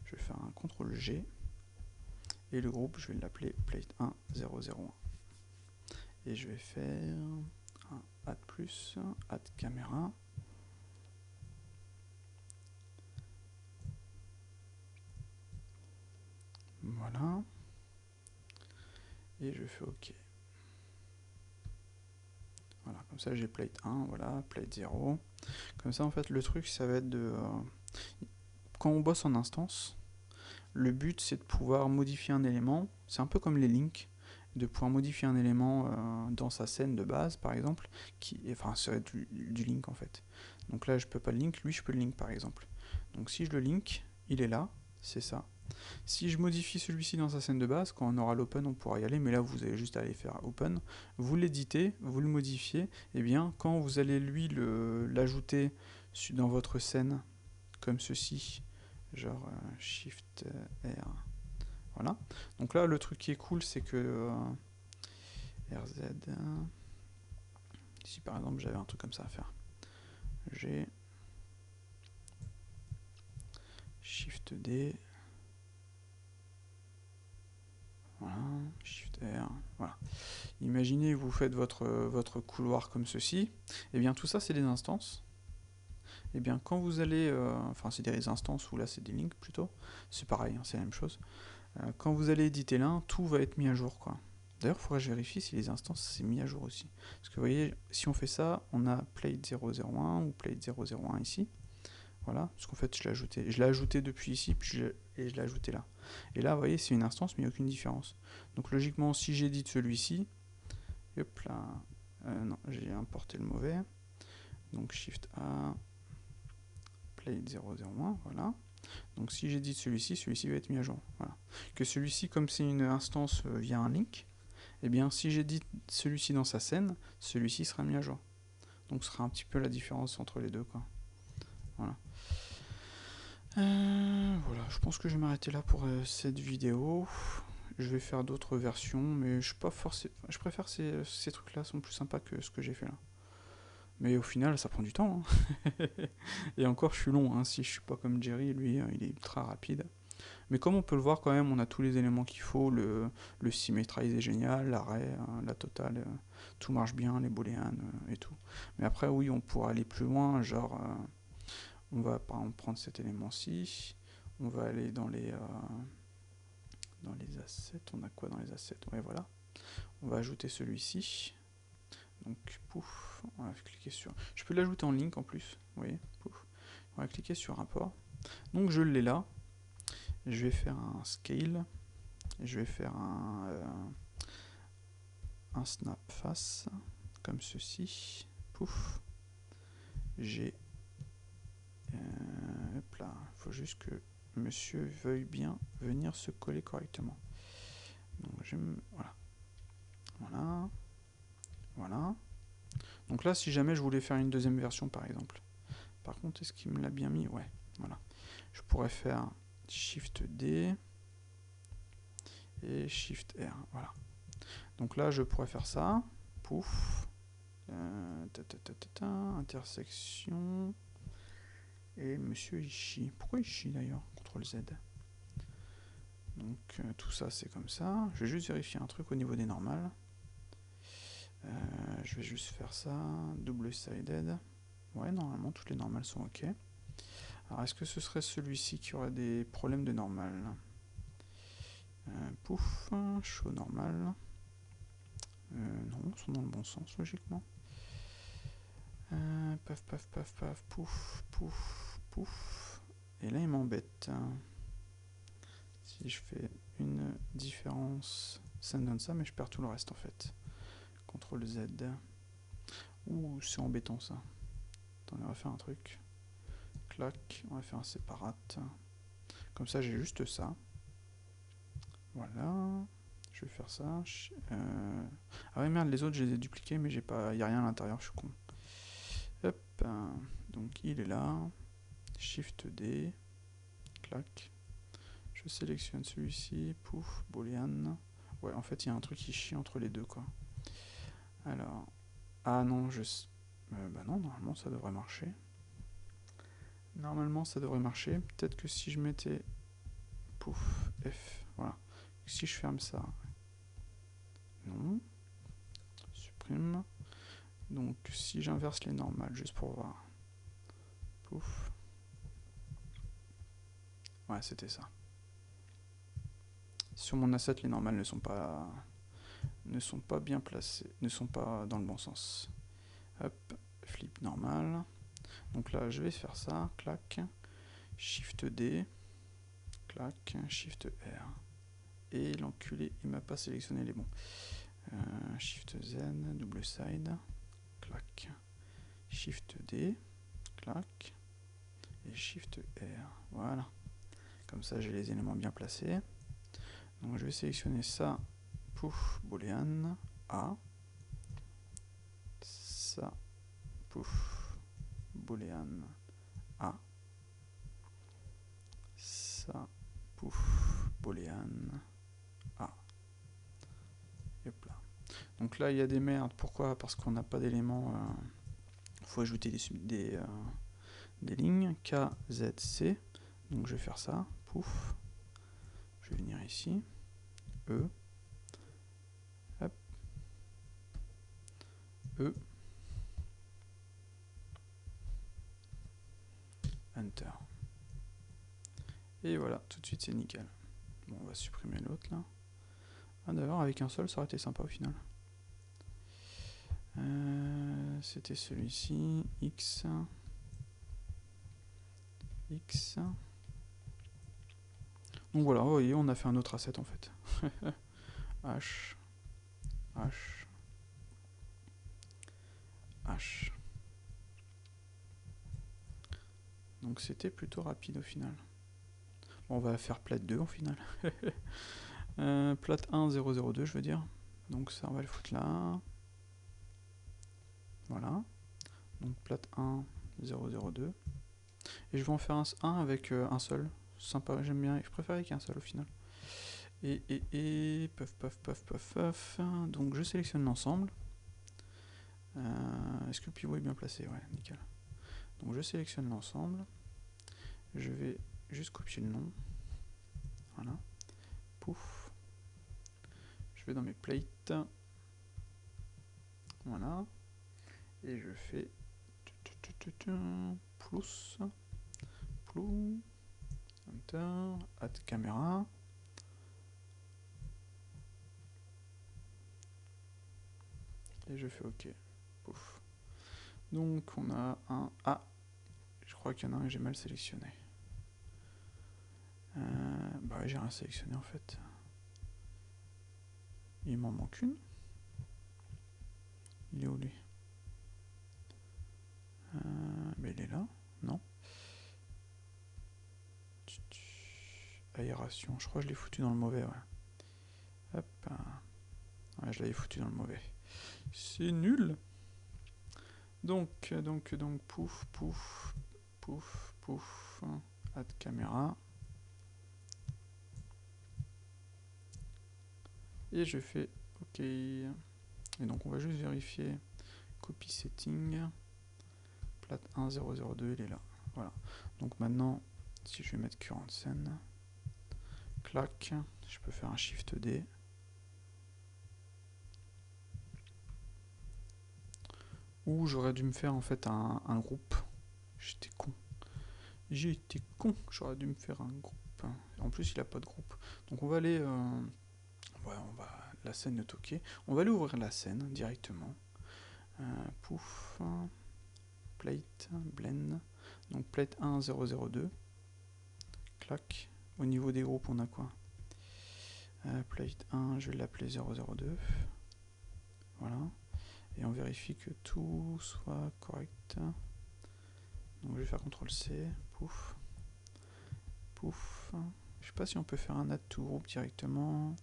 Je vais faire un CTRL G. Et le groupe, je vais l'appeler plate 1, 001. Et je vais faire un add plus, add caméra. Voilà. Et je fais OK. Voilà, comme ça j'ai plate 1, voilà, plate 0. Comme ça en fait le truc ça va être de... quand on bosse en instance, le but c'est de pouvoir modifier un élément, c'est un peu comme les links, de pouvoir modifier un élément dans sa scène de base par exemple, enfin ça va être du link en fait. Donc là je peux pas le link, lui je peux le link par exemple. Donc si je le link, il est là, c'est ça. Si je modifie celui-ci dans sa scène de base, quand on aura l'open, on pourra y aller, mais là vous allez juste aller faire open, vous l'éditez, vous le modifiez, et bien quand vous allez lui l'ajouter dans votre scène, comme ceci, genre Shift R, voilà. Donc là le truc qui est cool c'est que RZ, si par exemple j'avais un truc comme ça à faire, G, Shift D, voilà, Shift R, voilà. Imaginez vous faites votre couloir comme ceci, et bien tout ça c'est des instances. Et bien quand vous allez, enfin c'est des instances ou là c'est des links plutôt, c'est pareil, hein, c'est la même chose. Quand vous allez éditer l'un, tout va être mis à jour quoi. D'ailleurs il faudrait que je vérifie si les instances c'est mis à jour aussi. Parce que vous voyez, si on fait ça, on a plate 001 ou plate 001 ici. Voilà, parce qu'en fait je l'ai ajouté depuis ici, puis je l'ai ajouté là. Et là, vous voyez, c'est une instance, mais il n'y a aucune différence. Donc logiquement, si j'édite celui-ci, hop là, non, j'ai importé le mauvais. Donc Shift A, plate 001, voilà. Donc si j'édite celui-ci, celui-ci va être mis à jour. Voilà. Que celui-ci, comme c'est une instance via un link, eh bien si j'édite celui-ci dans sa scène, celui-ci sera mis à jour. Donc ce sera un petit peu la différence entre les deux, quoi. Voilà. Voilà, je pense que je vais m'arrêter là pour cette vidéo. Je vais faire d'autres versions, mais je suis pas forcé. Je préfère ces trucs-là, sont plus sympas que ce que j'ai fait là. Mais au final, ça prend du temps. Hein. Et encore, je suis long. Hein. Si je suis pas comme Jerry, lui, il est ultra rapide. Mais comme on peut le voir quand même, on a tous les éléments qu'il faut. Le symmetrize est génial, l'arrêt, la totale, tout marche bien, les booleans et tout. Mais après, oui, on pourra aller plus loin. Genre, on va par exemple prendre cet élément-ci. On va aller dans les assets. On a quoi dans les assets? Ouais, voilà. On va ajouter celui-ci. Donc, pouf, on va cliquer sur... Je peux l'ajouter en link en plus, vous voyez, pouf. On va cliquer sur import. Donc, je l'ai là. Je vais faire un scale. Je vais faire un snap face, comme ceci. Pouf. J'ai... hop là, il faut juste que monsieur veuille bien venir se coller correctement. Donc, voilà. Voilà. Voilà. Donc là, si jamais je voulais faire une deuxième version, par exemple. Par contre, est-ce qu'il me l'a bien mis? Ouais, voilà. Je pourrais faire Shift D et Shift R, voilà. Donc là, je pourrais faire ça. Pouf. Intersection. Et monsieur Ishii. Pourquoi Ishii d'ailleurs? CTRL Z. Donc tout ça, c'est comme ça. Je vais juste vérifier un truc au niveau des normales. Je vais juste faire ça. Double-sided. Ouais, normalement, toutes les normales sont OK. Alors, est-ce que ce serait celui-ci qui aurait des problèmes de normal? Pouf, show normal. Non, ils sont dans le bon sens, logiquement. Paf, paf, paf, paf, pouf, pouf, pouf. Et là, il m'embête. Si je fais une différence, ça me donne ça, mais je perds tout le reste, en fait. CTRL Z. Ouh, c'est embêtant, ça. Attendez, on va faire un truc. Clac, on va faire un séparate. Comme ça, j'ai juste ça. Voilà. Je vais faire ça. Ah ouais, merde, les autres, je les ai dupliqués, mais il n'y a rien à l'intérieur, je suis con. Hop. Donc, il est là. Shift D. Clac. Je sélectionne celui-ci. Pouf, boolean. Ouais, en fait, il y a un truc qui chie entre les deux, quoi. Alors. Ah non, bah non, normalement, ça devrait marcher. Normalement, ça devrait marcher. Peut-être que si je mettais... Pouf, F, voilà. Si je ferme ça... Non. Supprime. Donc, si j'inverse les normales, juste pour voir. Pouf. Ouais, c'était ça. Sur mon asset, les normales ne sont pas bien placées, ne sont pas dans le bon sens. Hop, flip normal. Donc là, je vais faire ça, clac, Shift D, clac, Shift R. Et l'enculé, il m'a pas sélectionné les bons. Shift Z, double side, clac, Shift D, clac, et Shift R. Voilà. Comme ça, j'ai les éléments bien placés. Donc je vais sélectionner ça, pouf, boolean, A, ça, pouf, boolean, A, ça, pouf, boolean, A. Et hop là. Donc là, il y a des merdes. Pourquoi? Parce qu'on n'a pas d'éléments. Il faut ajouter des lignes. K, Z, C. Donc je vais faire ça, pouf. Je vais venir ici. E. Hop. E. Enter. Et voilà, tout de suite c'est nickel. Bon, on va supprimer l'autre là. Ah d'ailleurs, avec un seul, ça aurait été sympa au final. C'était celui-ci. X. X. Donc voilà, vous voyez, on a fait un autre asset en fait. H. H. H. Donc c'était plutôt rapide au final. Bon, on va faire plate 2 au final. Plate 1, 0, 0, 2 je veux dire. Donc ça on va le foutre là. Voilà. Donc plate 1, 0, 0, 2. Et je vais en faire un avec un seul. Sympa, j'aime bien. Je préfère avec un seul au final. Et puff, puff, puff, puff, puff. Donc je sélectionne l'ensemble. Est-ce que le pivot est bien placé? Ouais, nickel. Donc je sélectionne l'ensemble. Je vais juste copier le nom. Voilà. Pouf. Je vais dans mes plates. Voilà. Et je fais plus. Plus. Enter. Add caméra. Et je fais OK. Pouf. Donc on a un... Ah, je crois qu'il y en a un que j'ai mal sélectionné. Bah ouais, j'ai rien sélectionné en fait. Il m'en manque une. Il est où lui? Mais il est là? Non. Aération, je crois que je l'ai foutu dans le mauvais, ouais. Hop. Ouais, je l'avais foutu dans le mauvais. C'est nul. Donc, pouf, pouf, pouf, pouf. Add caméra. Et je fais OK. Et donc on va juste vérifier. Copy setting. Plate 1, 0, 0, 2, il est là. Voilà. Donc maintenant, si je vais mettre current scène, clac, je peux faire un Shift D. Ou j'aurais dû me faire en fait un groupe. J'étais con. J'aurais dû me faire un groupe. En plus, il n'a pas de groupe. Donc on va aller... ouais, la scène est OK. On va aller ouvrir la scène directement. Pouf. Plate, blend. Donc plate 1, 0, 0, 2. Clac. Au niveau des groupes, on a quoi? Plate 1, je vais l'appeler 0, 0, 2. Voilà. Et on vérifie que tout soit correct. Donc je vais faire CTRL-C. Pouf. Pouf. Je sais pas si on peut faire un add to group directement.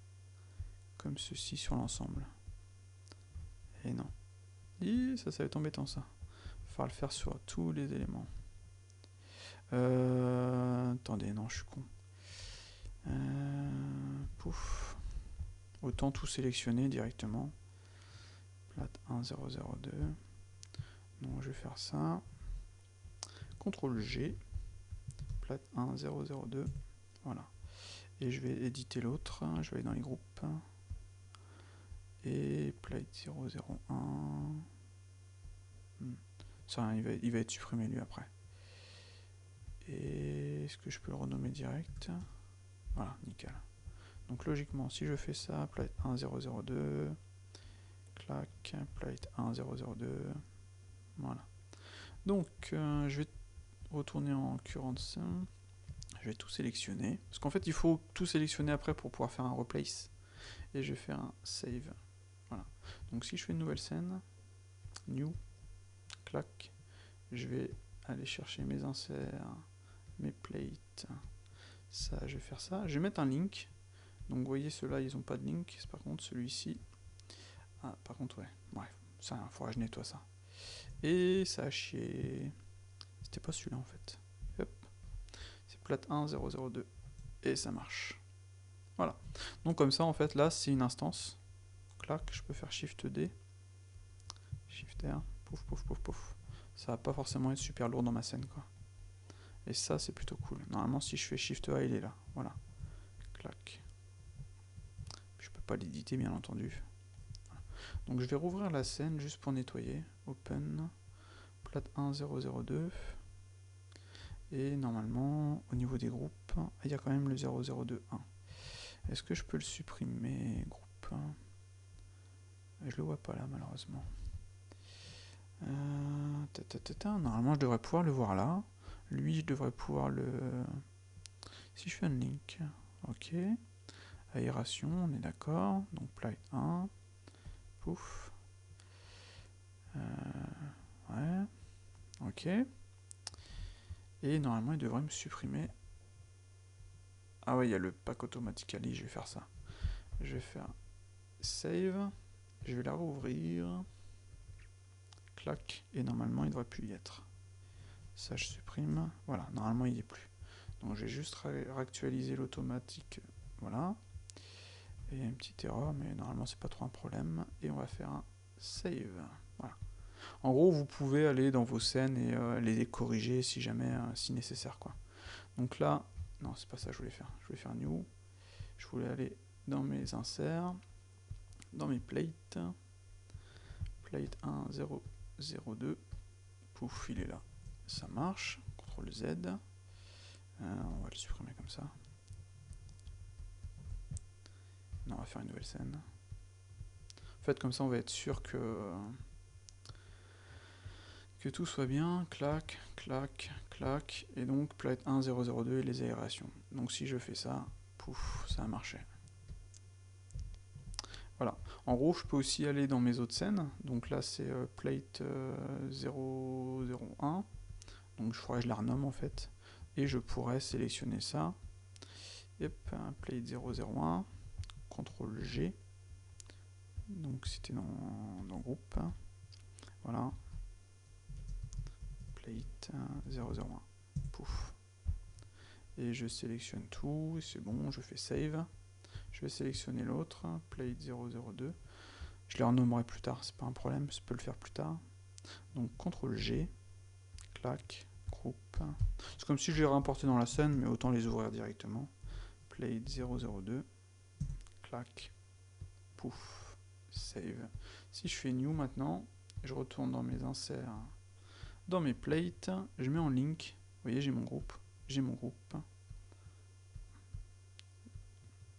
Comme ceci sur l'ensemble. Et non. Ça va être embêtant ça. Il va falloir le faire sur tous les éléments. Attendez, non, je suis con. Pouf. Autant tout sélectionner directement. Plate 1, 0, 0, 2. Donc je vais faire ça. CTRL G. Plate 1, 0, 0, 2. Voilà. Et je vais éditer l'autre. Je vais aller dans les groupes. Et plate 0, 0, 1. Ça, il va être supprimé lui après. Et est-ce que je peux le renommer direct? Voilà, nickel. Donc logiquement, si je fais ça, plate 1, 0, 0, 2. Clac, plate 1, 0, 0, 2. Voilà. Donc, je vais retourner en current scene. Je vais tout sélectionner. Parce qu'en fait, il faut tout sélectionner après pour pouvoir faire un replace. Et je vais faire un save. Voilà. Donc si je fais une nouvelle scène, new, clac, je vais aller chercher mes inserts, mes plates. Ça, je vais faire ça. Je vais mettre un link. Donc vous voyez, ceux-là, ils n'ont pas de link. Par contre, celui-ci... Ah, par contre, ouais. Bref, ça, il faudra que je nettoie ça. Et ça a chié. C'était pas celui-là, en fait. Hop. C'est plate 1, 0, 0, 2. Et ça marche. Voilà. Donc comme ça, en fait, là, c'est une instance. Clac, je peux faire Shift D. Shift R. Pouf, pouf, pouf, pouf. Ça va pas forcément être super lourd dans ma scène, quoi. Et ça, c'est plutôt cool. Normalement, si je fais Shift A, il est là. Voilà. Clac. Je peux pas l'éditer, bien entendu. Voilà. Donc je vais rouvrir la scène juste pour nettoyer. Open. Plate 1, 0, 0, 2. Et normalement, au niveau des groupes, il y a quand même le 0, 0, 2, 1. Est-ce que je peux le supprimer, groupe? Je le vois pas là, malheureusement. Normalement, je devrais pouvoir le voir là. Lui, je devrais pouvoir le... Si je fais un link, ok. Aération, on est d'accord. Donc plate 1. Pouf. Ouais. Ok. Et normalement, il devrait me supprimer. Ah ouais, il y a le pack automatically, je vais faire ça. Je vais faire save. Je vais la rouvrir. Clac. Et normalement, il ne devrait plus y être. Ça, je supprime. Voilà, normalement, il n'y est plus. Donc, je vais juste réactualiser l'automatique. Voilà. Et une petite erreur, mais normalement, c'est pas trop un problème. Et on va faire un save. Voilà. En gros, vous pouvez aller dans vos scènes et les corriger si jamais, si nécessaire, quoi. Donc là, non, c'est pas ça que je voulais faire. Je voulais faire new. Je voulais aller dans mes inserts, dans mes plates. Plate 1, 0, 0, 2. Pouf, il est là. Ça marche. CTRL Z. On va le supprimer comme ça. Non, on va faire une nouvelle scène. En fait, comme ça, on va être sûr que tout soit bien. Clac, clac, clac. Et donc, plate 1, 0, 0, 2 et les aérations. Donc, si je fais ça, pouf, ça a marché. Voilà. En gros, je peux aussi aller dans mes autres scènes. Donc là, c'est plate 0, 0, 1. Donc, je ferais, je la renomme en fait. Et je pourrais sélectionner ça. Yep, plate 0, 0, 1. CTRL G. Donc, c'était dans groupe. Voilà. Plate 0, 0, 1. Pouf. Et je sélectionne tout. C'est bon, je fais save. Je vais sélectionner l'autre. Plate 0, 0, 2. Je les renommerai plus tard, c'est pas un problème, je peux le faire plus tard. Donc CTRL G, clac, groupe. C'est comme si je les réimportais dans la scène, mais autant les ouvrir directement. Plate 002, clac, pouf, save. Si je fais new maintenant, je retourne dans mes inserts, dans mes plates, je mets en link. Vous voyez, j'ai mon groupe,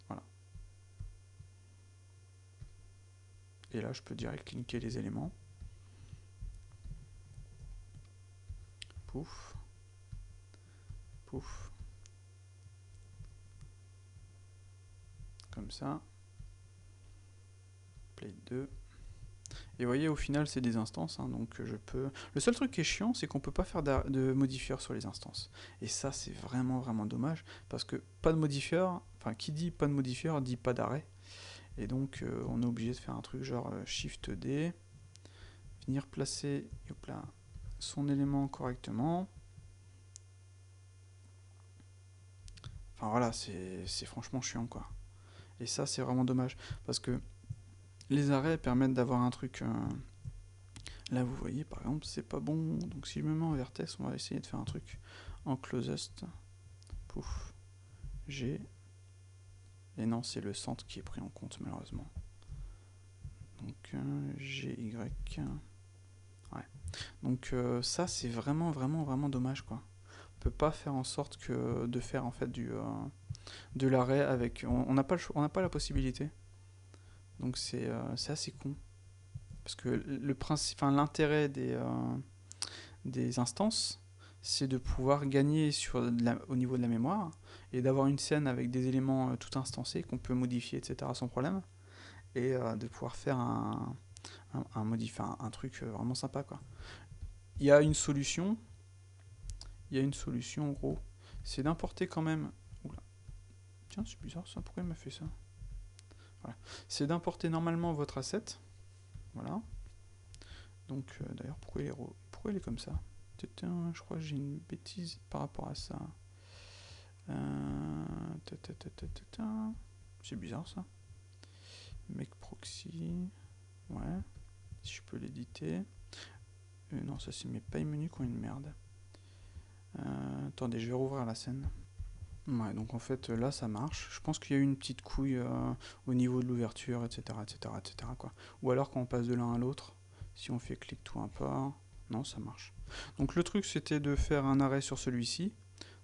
Voilà. Et là, je peux direct linker les éléments. Pouf. Pouf. Comme ça. Plate 2. Et vous voyez, au final, c'est des instances, hein, donc je peux... Le seul truc qui est chiant, c'est qu'on peut pas faire de modifieurs sur les instances. Et ça, c'est vraiment, vraiment dommage, parce que pas de modifieur, enfin, qui dit pas de modifieur, dit pas d'arrêt. Et donc, on est obligé de faire un truc genre Shift D, venir placer, hop là, son élément correctement. Enfin, voilà, c'est franchement chiant, quoi. Et ça, c'est vraiment dommage, parce que les arrêts permettent d'avoir un truc... Là, vous voyez, par exemple, c'est pas bon. Donc, si je me mets en vertex, on va essayer de faire un truc en closest. Pouf. G. Et non, c'est le centre qui est pris en compte, malheureusement. Donc, G, Y. Ouais. Donc, ça, c'est vraiment, vraiment, vraiment dommage, quoi. On peut pas faire en sorte que de faire, en fait, de l'arrêt avec... On n'a pas, pas la possibilité. Donc, c'est assez con. Parce que le principe, enfin, l'intérêt des instances, c'est de pouvoir gagner au niveau de la mémoire et d'avoir une scène avec des éléments tout instancés qu'on peut modifier, etc. sans problème, et de pouvoir faire un truc vraiment sympa, quoi. Il y a une solution, en gros, c'est d'importer quand même... Oula. Tiens, c'est bizarre ça, pourquoi il m'a fait ça? Voilà. C'est d'importer normalement votre asset, voilà. Donc, d'ailleurs, pourquoi il est comme ça? Je crois que j'ai une bêtise par rapport à ça. C'est bizarre ça. Make proxy. Ouais. Si je peux l'éditer. Non, ça c'est mes pay menus qui ont une merde. Attendez, je vais rouvrir la scène. Ouais, donc en fait là ça marche. Je pense qu'il y a eu une petite couille au niveau de l'ouverture, etc., etc., etc., quoi. Ou alors quand on passe de l'un à l'autre, si on fait clic tout un pas, non, ça marche. Donc le truc c'était de faire un arrêt sur celui-ci,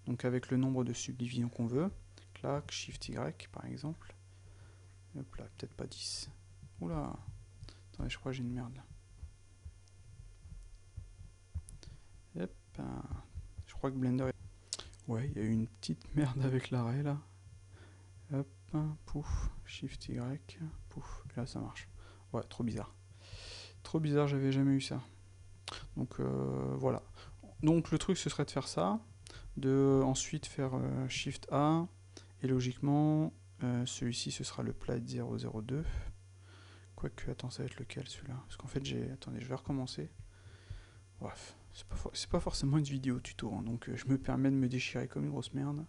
donc avec le nombre de subdivisions qu'on veut. Clac, Shift Y par exemple. Hop là, peut-être pas 10. Oula, attendez, je crois que j'ai une merde là. Hop, je crois que Blender est... Ouais, il y a eu une petite merde avec l'arrêt là. Hop, pouf, Shift Y, pouf, là ça marche. Ouais, trop bizarre. Trop bizarre, j'avais jamais eu ça. Donc voilà. Donc le truc ce serait de faire ça. de ensuite faire Shift A, et logiquement, celui-ci ce sera le plate 002. Quoique, attends, ça va être lequel celui-là? Parce qu'en fait, attendez, je vais recommencer. Bref, c'est pas forcément une vidéo tuto, hein, donc je me permets de me déchirer comme une grosse merde.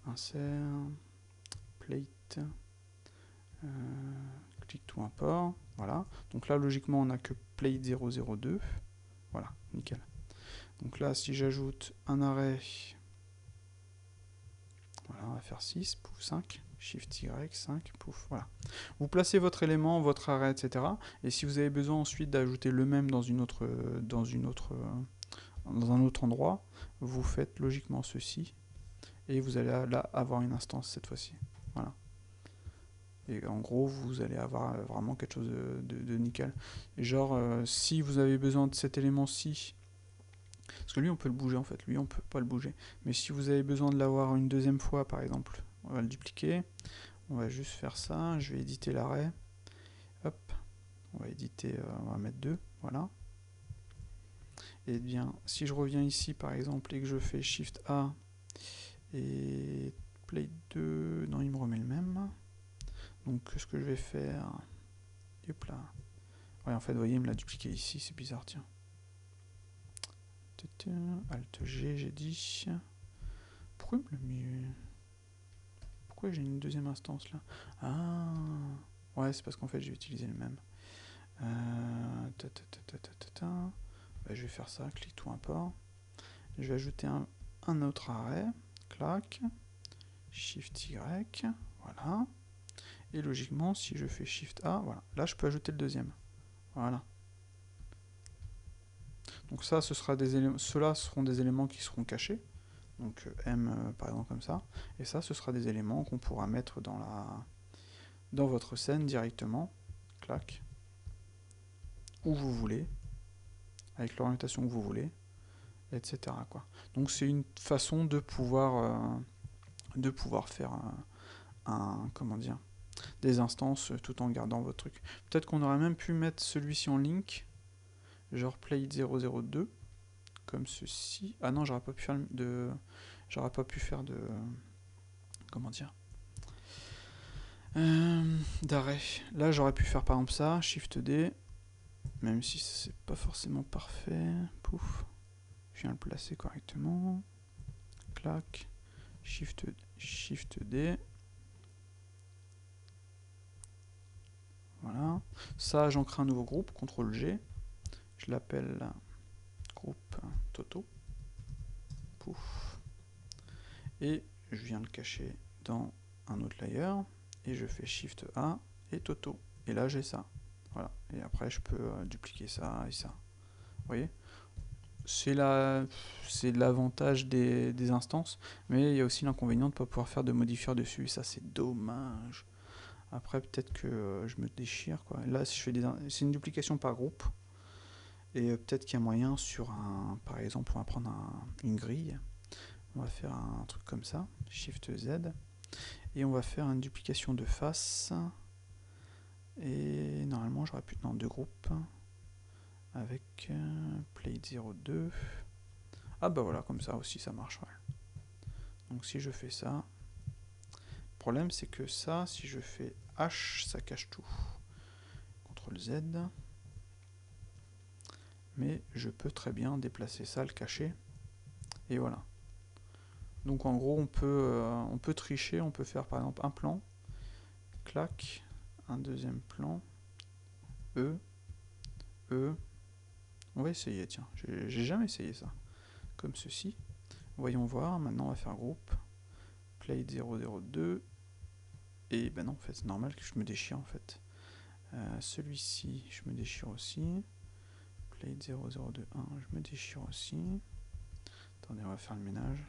Insert, plate, click to import, voilà. Donc là, logiquement, on n'a que plate 002. Voilà, nickel. Donc là, si j'ajoute un arrêt, voilà, on va faire 6, pouf, 5, Shift Y, 5, pouf, voilà. Vous placez votre élément, votre arrêt, etc. Et si vous avez besoin ensuite d'ajouter le même dans un autre endroit, vous faites logiquement ceci, et vous allez là avoir une instance cette fois-ci. Voilà. Et en gros, vous allez avoir vraiment quelque chose de nickel. Et genre, si vous avez besoin de cet élément-ci, parce que lui, on peut le bouger en fait, lui, on peut pas le bouger. Mais si vous avez besoin de l'avoir une deuxième fois, par exemple, on va le dupliquer. On va juste faire ça. Je vais éditer l'arrêt. Hop. On va éditer, on va mettre 2. Voilà. Et bien, si je reviens ici, par exemple, et que je fais Shift A et Plate 2, non, il me remet le même. Donc, ce que je vais faire... Hop là. Ouais, en fait, vous voyez, il me l'a dupliqué ici, c'est bizarre, tiens. Alt G, j'ai dit. Pourquoi il me l'a mis... Pourquoi j'ai une deuxième instance là? Ah, ouais, c'est parce qu'en fait j'ai utilisé le même. Bah, je vais faire ça, clic tout import. Je vais ajouter un autre arrêt, clac, Shift Y, voilà. Et logiquement, si je fais Shift A, voilà, là je peux ajouter le deuxième. Voilà. Donc ça, ceux-là seront des éléments qui seront cachés. Donc M par exemple comme ça. Et ça, ce sera des éléments qu'on pourra mettre dans votre scène directement. Clac. Où vous voulez. Avec l'orientation que vous voulez. Etc. quoi. Donc c'est une façon de pouvoir faire comment dire, des instances tout en gardant votre truc. Peut-être qu'on aurait même pu mettre celui-ci en link. Genre plate 002. Comme ceci. Ah non, j'aurais pas pu faire de... Comment dire, d'arrêt. Là, j'aurais pu faire par exemple ça, Shift D, même si c'est pas forcément parfait. Pouf, je viens le placer correctement. Clac, Shift D. Voilà. Ça, j'en crée un nouveau groupe, CTRL G. Je l'appelle groupe Toto. Pouf. Et je viens le cacher dans un autre layer. Et je fais Shift A et Toto. Et là, j'ai ça. Voilà. Et après, je peux dupliquer ça et ça. Vous voyez? C'est l'avantage des instances, mais il y a aussi l'inconvénient de ne pas pouvoir faire de modifier dessus. Ça, c'est dommage. Après, peut-être que je me déchire, quoi. Là, si je fais c'est une duplication par groupe. Et peut-être qu'il y a moyen sur par exemple, on va prendre une grille. On va faire un truc comme ça. Shift Z. Et on va faire une duplication de face. Et normalement, j'aurais pu... Non, deux groupes. Avec plate 02. Ah bah voilà, comme ça aussi, ça marche. Ouais. Donc si je fais ça... Le problème, c'est que ça, si je fais H, ça cache tout. CTRL Z. Mais je peux très bien déplacer ça, le cacher. Et voilà. Donc en gros, on peut tricher, on peut faire par exemple un plan, clac, un deuxième plan, E. On va essayer, tiens, j'ai jamais essayé ça. Comme ceci. Voyons voir, maintenant on va faire groupe, plate 002, et ben non, en fait, c'est normal que je me déchire en fait. Celui-ci, je me déchire aussi. Plate 0021, je me déchire aussi. Attendez, on va faire le ménage.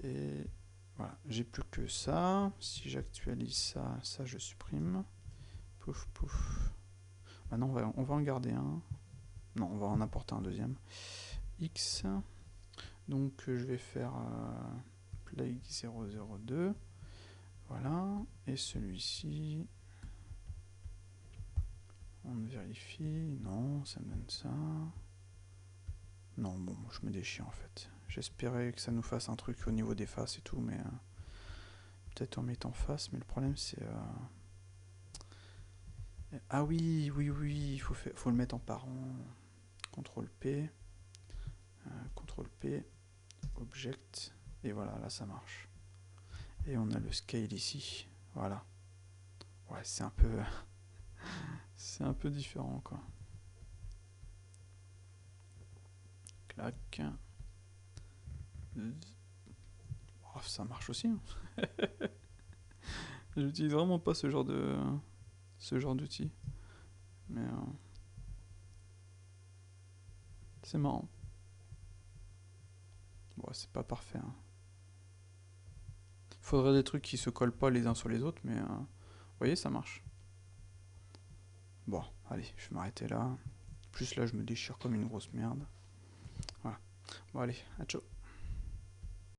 Et voilà, j'ai plus que ça. Si j'actualise ça, ça je supprime. Pouf, pouf. Maintenant, on va en garder un. Non, on va en apporter un deuxième. X. Donc, je vais faire Plague 002. Voilà. Et celui-ci. On vérifie. Non, ça me donne ça. Non, bon, je me déchire en fait. J'espérais que ça nous fasse un truc au niveau des faces et tout, mais peut-être en mettant face, mais le problème c'est... Ah oui, il faut le mettre en parent. CTRL P, CTRL P, Object, et voilà, là ça marche. Et on a le scale ici, voilà. Ouais, c'est un peu... c'est un peu différent, quoi. Clac. Oh, ça marche aussi. Hein. J'utilise vraiment pas ce genre d'outil. Mais c'est marrant. Bon, c'est pas parfait. Hein. Faudrait des trucs qui se collent pas les uns sur les autres, mais vous voyez, ça marche. Bon, allez, je vais m'arrêter là. Plus là, je me déchire comme une grosse merde. Voilà. Bon, allez, à ciao.